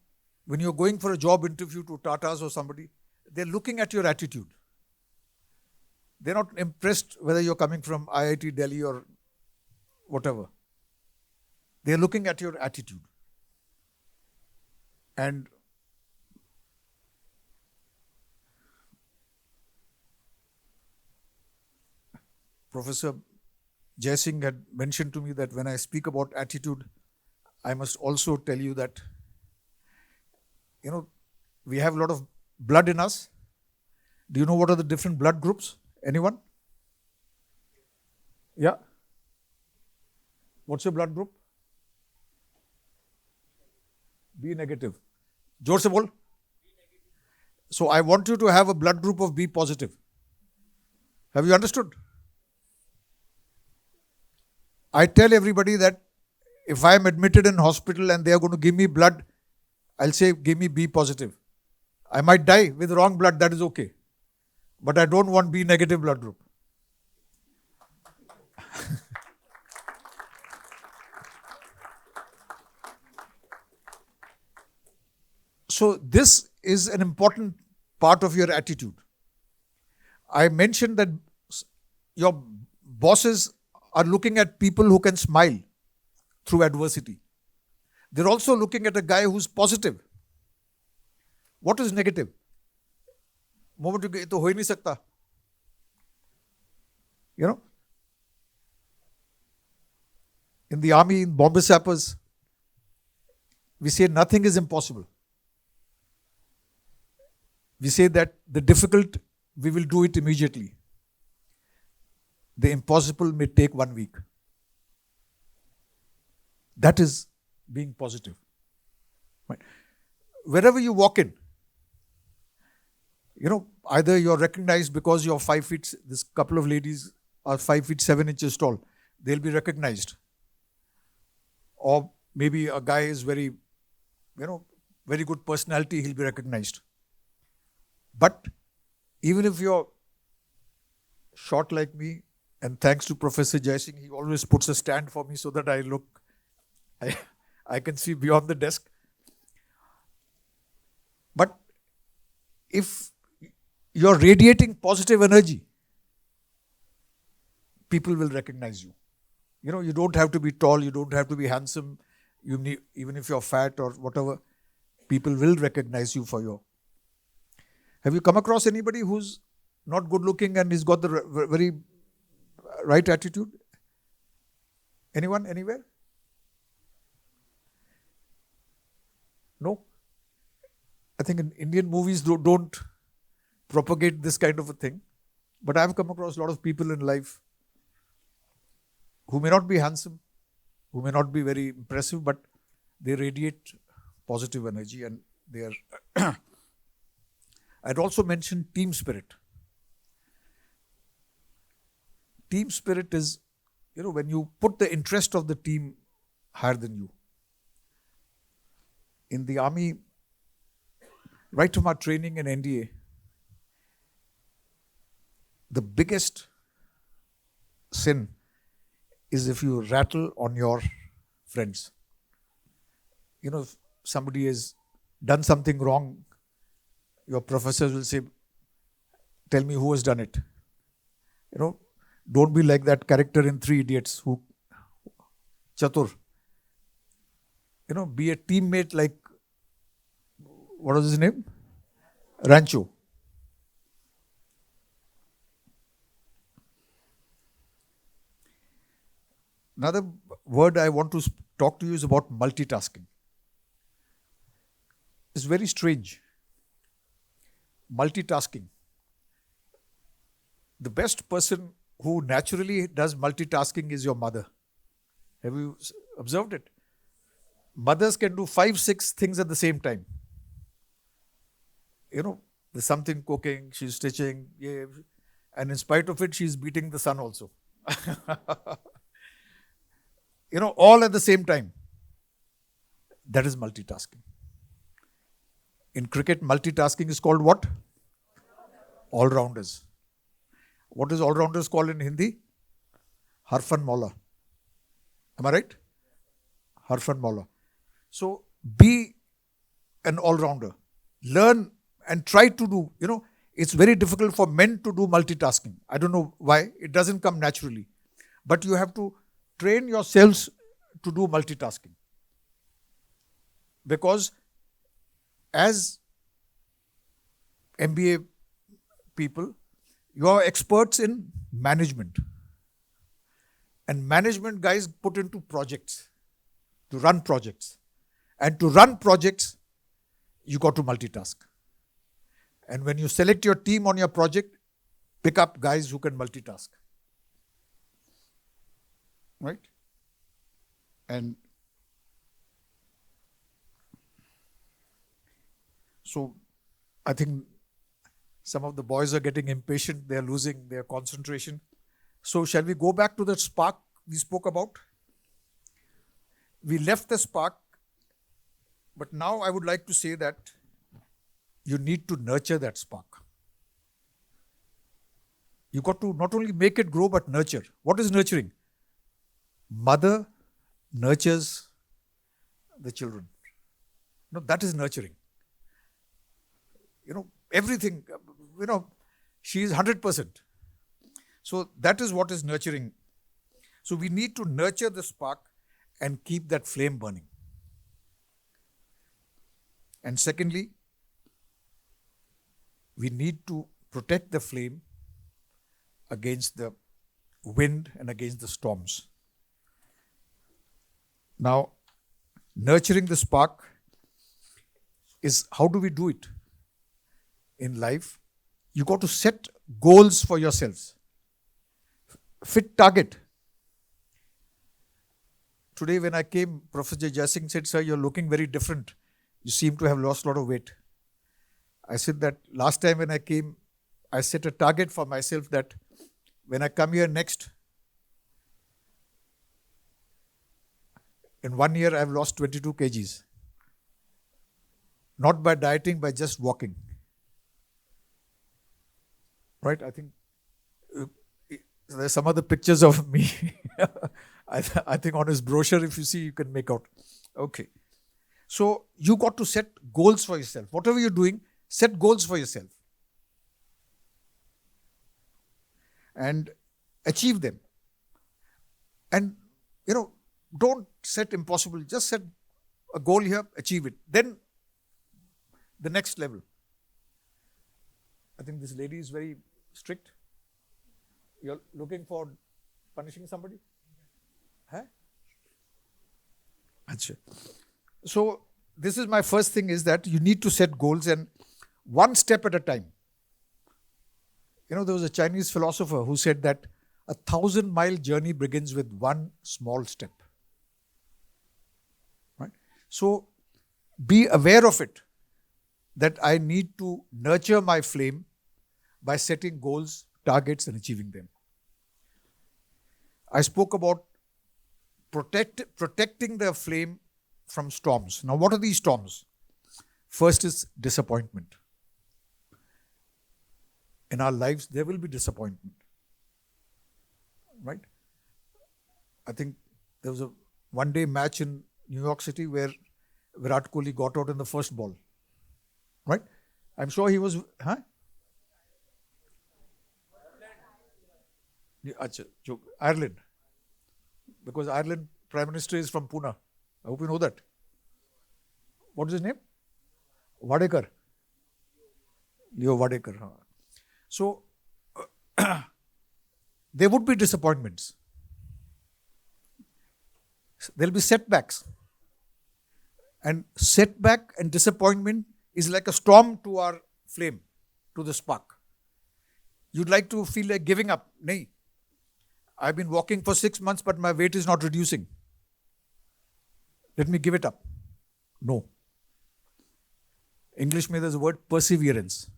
when you're going for a job interview to Tata's or somebody, they're looking at your attitude. They're not impressed whether you're coming from IIT Delhi or whatever. They're looking at your attitude. And Professor Jai Singh had mentioned to me that when I speak about attitude, I must also tell you that, we have a lot of blood in us. Do you know what are the different blood groups? Anyone? Yeah? What's your blood group? B negative. जोर से बोल. So I want you to have a blood group of B positive. Have you understood? I tell everybody that if I am admitted in hospital and they are going to give me blood, I'll say, give me B positive. I might die with wrong blood, that is okay. But I don't want B negative blood group. So this is an important part of your attitude. I mentioned that your bosses are looking at people who can smile through adversity. They're also looking at a guy who's positive. What is negative? Moment to to ho hi nahi sakta. In the army, in Bombay Sappers, we say nothing is impossible. We say that the difficult, we will do it immediately. The impossible may take 1 week. That is being positive. Right? Wherever you walk in, either you're recognized because you're 5 feet, this couple of ladies are 5 feet 7 inches tall, they'll be recognized. Or maybe a guy is very good personality, he'll be recognized. But even if you're short like me, and thanks to Professor Jai Singh, he always puts a stand for me so that I can see beyond the desk. But if you're radiating positive energy, people will recognize you. You don't have to be tall, you don't have to be handsome, even if you're fat or whatever, people will recognize you for your. Have you come across anybody who's not good looking and he's got the very right attitude? Anyone, anywhere? No? I think in Indian movies don't propagate this kind of a thing. But I've come across a lot of people in life who may not be handsome, who may not be very impressive, but they radiate positive energy and they are... I'd also mention team spirit. Team spirit is, when you put the interest of the team higher than you. In the army, right from our training in NDA, the biggest sin is if you rattle on your friends. If somebody has done something wrong, your professors will say, tell me who has done it. Don't be like that character in Three Idiots who, Chatur. Be a teammate like, what was his name? Rancho. Another word I want to talk to you is about multitasking. It's very strange. Multitasking. The best person who naturally does multitasking is your mother. Have you observed it? Mothers can do 5, 6 things at the same time. There's something cooking, she's stitching, yeah, and in spite of it, she's beating the son also. All at the same time. That is multitasking. In cricket, multitasking is called what? All-rounders. What is all-rounders called in Hindi? Harfan Maula. Am I right? Harfan Maula. So, be an all-rounder. Learn and try to do, it's very difficult for men to do multitasking. I don't know why. It doesn't come naturally. But you have to train yourselves to do multitasking. Because as MBA people, you are experts in management. And management guys put into projects, to run projects. And to run projects, you got to multitask. And when you select your team on your project, pick up guys who can multitask. Right? And so I think some of the boys are getting impatient. They are losing their concentration. So shall we go back to the spark we spoke about? We left the spark, but now I would like to say that you need to nurture that spark. You got to not only make it grow, but nurture. What is nurturing? Mother nurtures the children. That is nurturing. Everything, she is 100%. So that is what is nurturing. So we need to nurture the spark and keep that flame burning. And secondly, we need to protect the flame against the wind and against the storms. Now, nurturing the spark is, how do we do it in life? You got to set goals for yourselves. Fit target. Today when I came, Professor Jaisingh said, "Sir, you're looking very different. You seem to have lost a lot of weight." I said that last time when I came, I set a target for myself that when I come here next, in 1 year I've lost 22 kgs. Not by dieting, by just walking. Right? I think there's some other pictures of me. I think on his brochure, if you see, you can make out. Okay. So you got to set goals for yourself. Whatever you're doing, set goals for yourself. And achieve them. And, don't set impossible. Just set a goal here, achieve it. Then the next level. I think this lady is very strict. You're looking for punishing somebody? Huh? Achha. So this is my first thing, is that you need to set goals, and one step at a time. There was a Chinese philosopher who said that 1,000-mile journey begins with one small step. Right? So be aware of it, that I need to nurture my flame by setting goals, targets, and achieving them. I spoke about protecting the flame from storms. Now, what are these storms? First is disappointment. In our lives, there will be disappointment. Right? I think there was a one-day match in New York City where Virat Kohli got out in the first ball. Right? I'm sure he was... Huh? Ireland. Because Ireland Prime Minister is from Pune. I hope you know that. What is his name? Vadekar. Leo Vadekar. So, there would be disappointments. There'll be setbacks. And setback and disappointment is like a storm to our flame, to the spark. You'd like to feel like giving up. Nahi. I've been walking for 6 months, but my weight is not reducing. Let me give it up. No. English mein there's a word perseverance.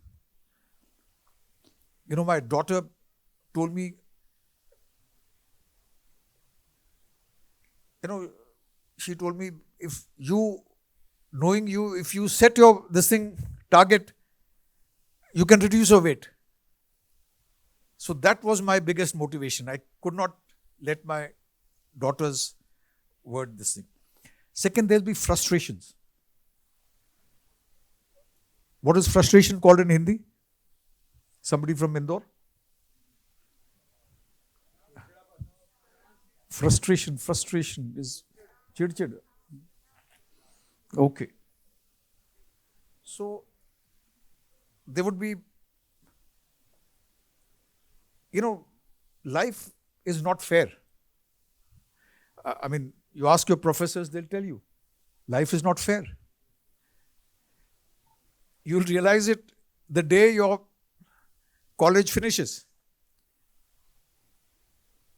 You know, my daughter told me, she told me, if you set this thing, target, you can reduce your weight. So that was my biggest motivation. I could not let my daughter's word this thing. Second, there'll be frustrations. What is frustration called in Hindi? Somebody from Indore? Frustration is chid. Okay. So, there would be, life is not fair. I mean, you ask your professors, they'll tell you, life is not fair. You'll realize it the day your college finishes.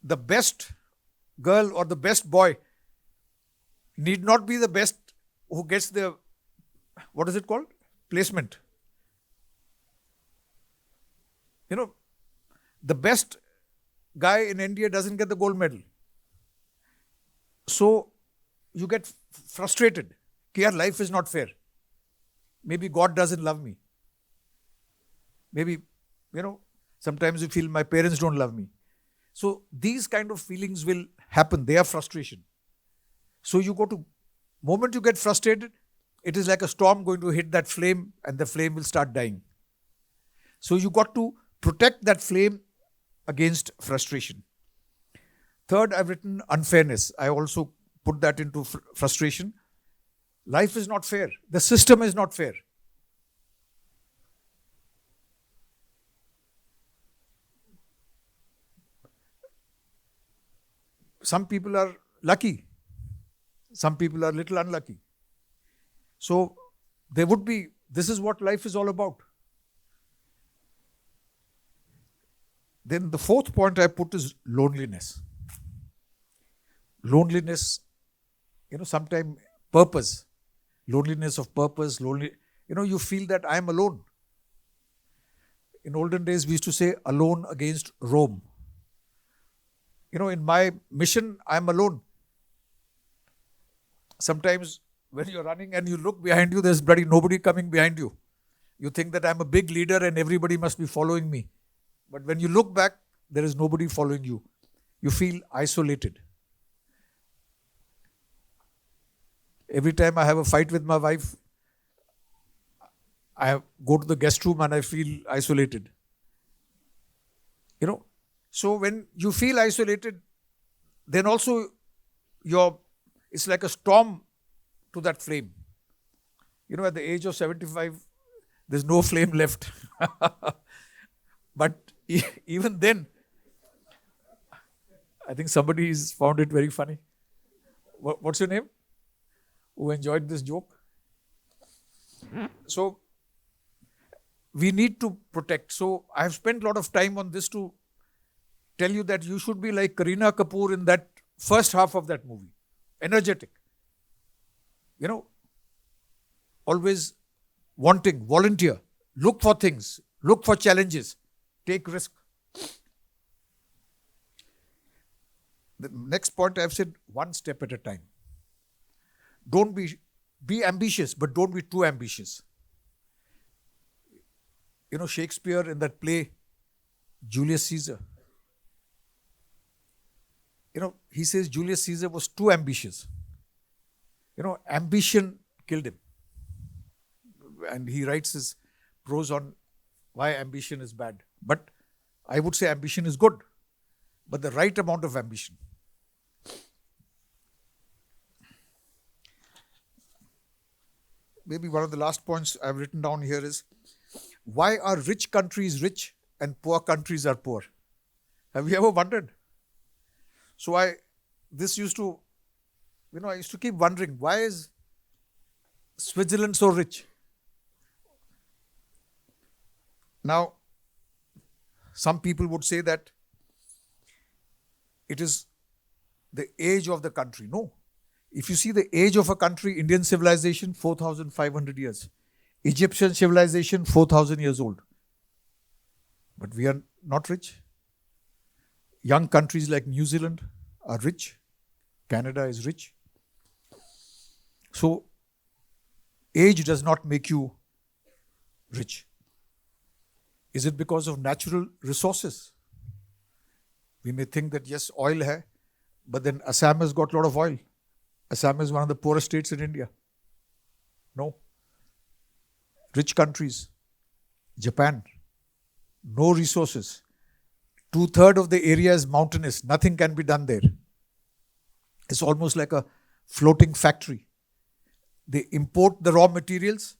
The best girl or the best boy need not be the best who gets the, what is it called? Placement. The best guy in India doesn't get the gold medal. So, you get frustrated. Ki life is not fair. Maybe God doesn't love me. Maybe, sometimes you feel my parents don't love me. So, these kind of feelings will happen. They are frustration. So, moment you get frustrated, it is like a storm going to hit that flame and the flame will start dying. So, you got to protect that flame against frustration. Third, I've written unfairness. I also put that into frustration. Life is not fair. The system is not fair. Some people are lucky. Some people are little unlucky. So, this is what life is all about. Then the fourth point I put is loneliness. Loneliness, sometimes purpose. Loneliness of purpose, you feel that I am alone. In olden days, we used to say alone against Rome. In my mission, I am alone. Sometimes when you're running and you look behind you, there's bloody nobody coming behind you. You think that I'm a big leader and everybody must be following me. But when you look back, there is nobody following you. You feel isolated. Every time I have a fight with my wife, I go to the guest room and I feel isolated. So when you feel isolated, then also it's like a storm to that flame. At the age of 75, there's no flame left. But even then, I think somebody has found it very funny. What's your name? Who enjoyed this joke? So, we need to protect. So, I have spent a lot of time on this to tell you that you should be like Kareena Kapoor in that first half of that movie. Energetic. Always wanting, volunteer, look for things, look for challenges, take risk. The next point I have said, one step at a time. Don't be ambitious, but don't be too ambitious. Shakespeare in that play, Julius Caesar. He says Julius Caesar was too ambitious. Ambition killed him. And he writes his prose on why ambition is bad. But I would say ambition is good, but the right amount of ambition. Maybe one of the last points I've written down here is, why are rich countries rich and poor countries are poor? Have you ever wondered? So this used to I used to keep wondering, why is Switzerland so rich? Now, some people would say that it is the age of the country. No. If you see the age of a country, Indian civilization, 4,500 years. Egyptian civilization, 4,000 years old. But we are not rich. Young countries like New Zealand are rich. Canada is rich. So, age does not make you rich. Is it because of natural resources? We may think that yes, oil hai, but then Assam has got a lot of oil. Assam is one of the poorest states in India. No. Rich countries. Japan. No resources. 2/3 of the area is mountainous. Nothing can be done there. It's almost like a floating factory. They import the raw materials,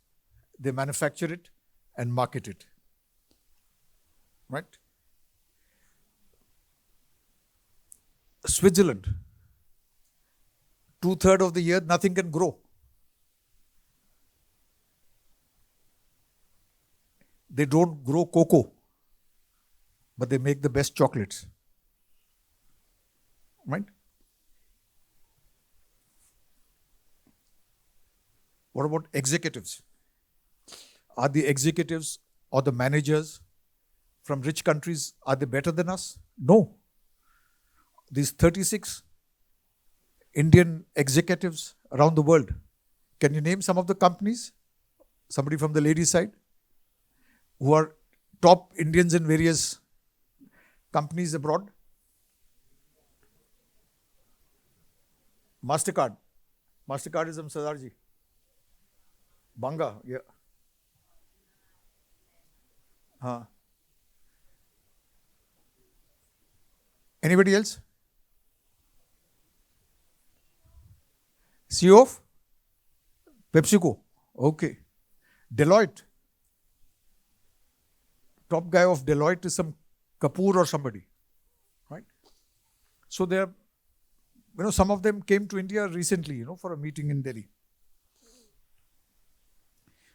they manufacture it and market it. Right? Switzerland, 2/3 of the year, nothing can grow. They don't grow cocoa, but they make the best chocolates. Right? What about executives? Are the executives or the managers from rich countries, are they better than us? No. These 36 Indian executives around the world, can you name some of the companies? Somebody from the ladies' side? Who are top Indians in various companies abroad? MasterCard. MasterCard is Sardarji. Banga, yeah. Anybody else? CEO of PepsiCo. Okay. Deloitte. Top guy of Deloitte is some Kapoor or somebody. Right? So there, some of them came to India recently, for a meeting in Delhi.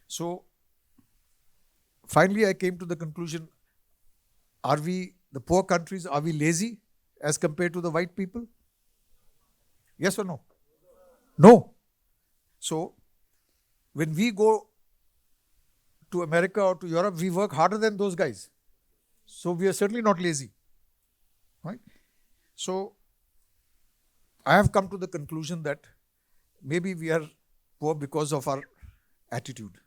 So, finally I came to the conclusion, are we, the poor countries, are we lazy as compared to the white people? Yes or no? No. So, when we go to America or to Europe, we work harder than those guys. So, we are certainly not lazy. Right? So, I have come to the conclusion that maybe we are poor because of our attitude.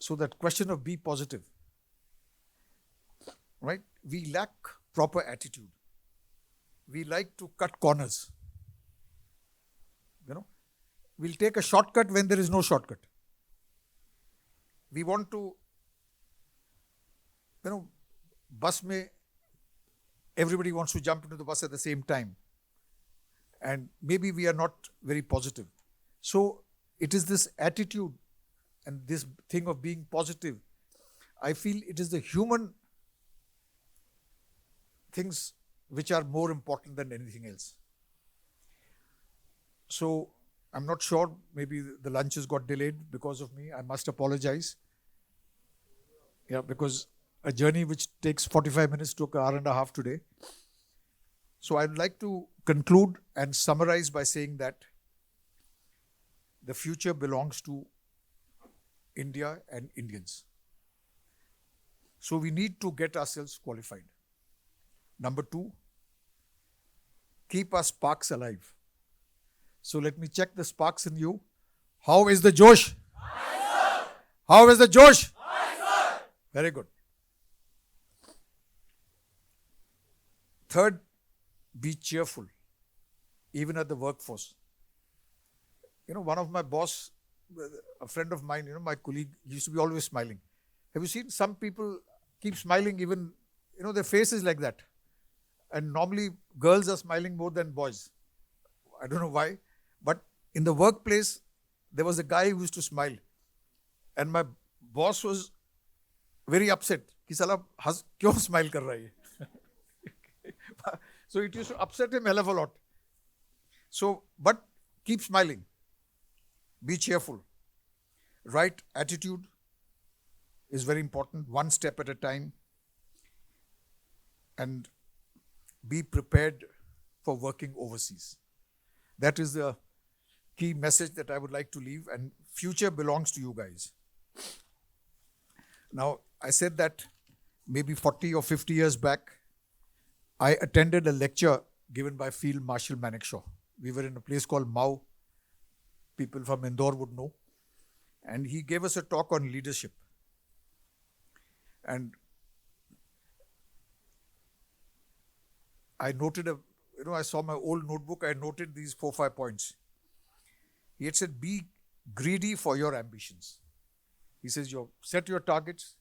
So that question of be positive, right? We lack proper attitude. We like to cut corners. We'll take a shortcut when there is no shortcut. We want to, bus mein, everybody wants to jump into the bus at the same time. And maybe we are not very positive. So it is this attitude and this thing of being positive. I feel it is the human things which are more important than anything else. So I'm not sure, maybe the lunches got delayed because of me. I must apologize. Yeah, because a journey which takes 45 minutes took an hour and a half today. So I'd like to conclude and summarize by saying that the future belongs to India and Indians. So we need to get ourselves qualified. Number 2, keep our sparks alive. So let me check the sparks in you. How is the Josh? Nice, how is the Josh? Nice, very good. 3rd, be cheerful, even at the workforce. One of my boss, a friend of mine, my colleague, used to be always smiling. Have you seen some people keep smiling even, their face is like that. And normally girls are smiling more than boys. I don't know why. But in the workplace, there was a guy who used to smile. And my boss was very upset. Ki sala kyon smile kar raha hai? So it used to upset him hell of a lot. So, but keep smiling. Be cheerful. Right attitude is very important, one step at a time. And be prepared for working overseas. That is the key message that I would like to leave, and future belongs to you guys. Now, I said that maybe 40 or 50 years back, I attended a lecture given by Field Marshal Manekshaw. We were in a place called Mau. People from Indore would know. And he gave us a talk on leadership. And I noted I saw my old notebook, I noted these 4-5 points. He had said, be greedy for your ambitions. He says, set your targets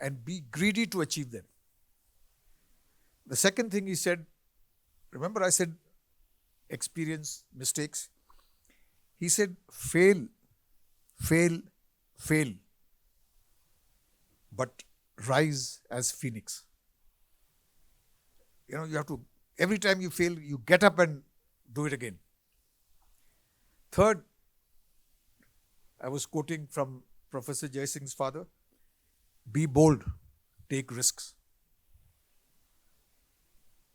and be greedy to achieve them. The second thing he said, remember I said, experience mistakes. He said, fail, but rise as phoenix. You have to, every time you fail, you get up and do it again. Third, I was quoting from Professor Jai Singh's father, be bold, take risks.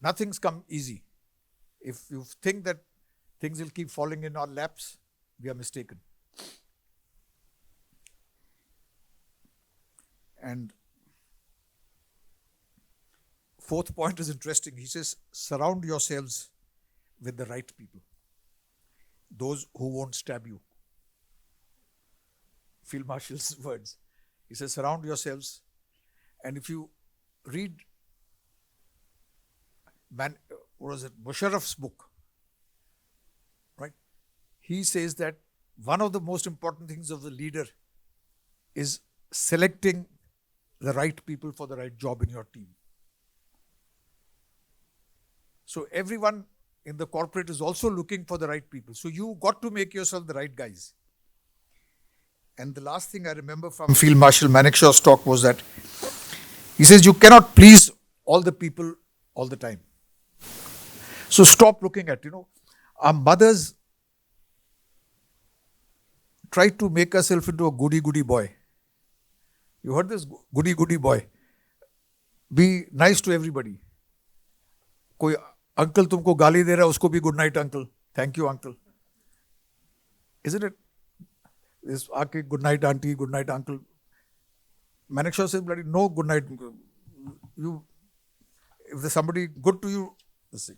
Nothing's come easy. If you think that things will keep falling in our laps, we are mistaken. And fourth point is interesting. He says, surround yourselves with the right people. Those who won't stab you. Field Marshal's words. He says, surround yourselves. And if you read Musharraf's book, right? He says that one of the most important things of the leader is selecting the right people for the right job in your team. So everyone in the corporate is also looking for the right people. So you got to make yourself the right guys. And the last thing I remember from Field Marshal Manekshaw's talk was that he says you cannot please all the people all the time. So stop looking at, our mothers try to make herself into a goody boy. You heard this? Goody boy. Be nice to everybody. कोई uncle तुमको गाली दे रहा है उसको भी good night uncle, thank you uncle, isn't it? This आके good night aunty, good night uncle. Manekshaw says bloody no good night. You, if there's somebody good to you, this thing.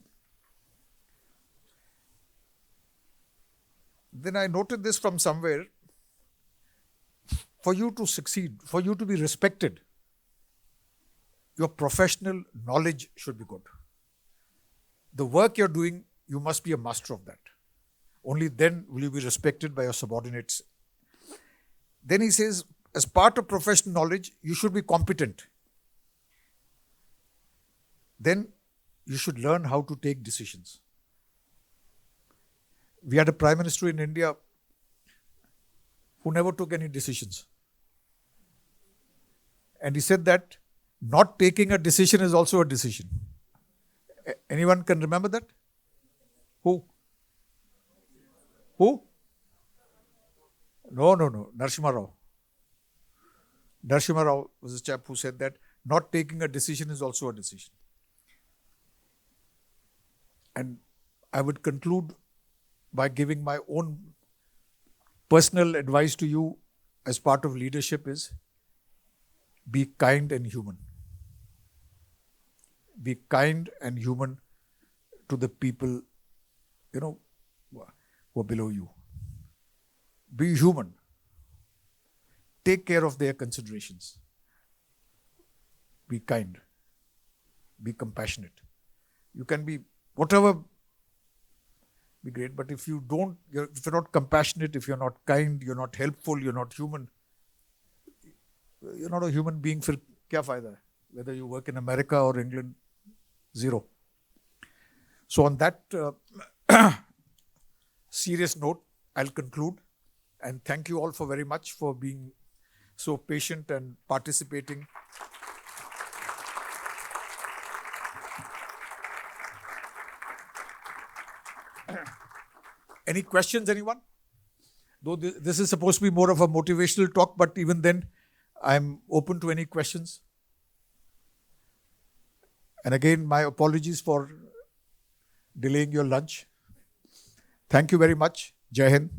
Then I noted this from somewhere. For you to succeed, for you to be respected, your professional knowledge should be good. The work you're doing, you must be a master of that. Only then will you be respected by your subordinates. Then he says, as part of professional knowledge, you should be competent. Then you should learn how to take decisions. We had a prime minister in India who never took any decisions. And he said that not taking a decision is also a decision. Anyone can remember that? Who? No. Narasimha Rao. Narasimha Rao was a chap who said that not taking a decision is also a decision. And I would conclude by giving my own personal advice to you as part of leadership is be kind and human. Be kind and human to the people, who are below you. Be human. Take care of their considerations. Be kind. Be compassionate. You can be whatever, be great, but if you're not compassionate, if you're not kind, you're not helpful, you're not human, you're not a human being. फिर क्या फायदा है? Whether you work in America or England, zero. So on that serious note, I'll conclude and thank you all for very much for being so patient and participating. Any questions, anyone? Though this is supposed to be more of a motivational talk, but even then, I'm open to any questions. And again, my apologies for delaying your lunch. Thank you very much. Jai Hind.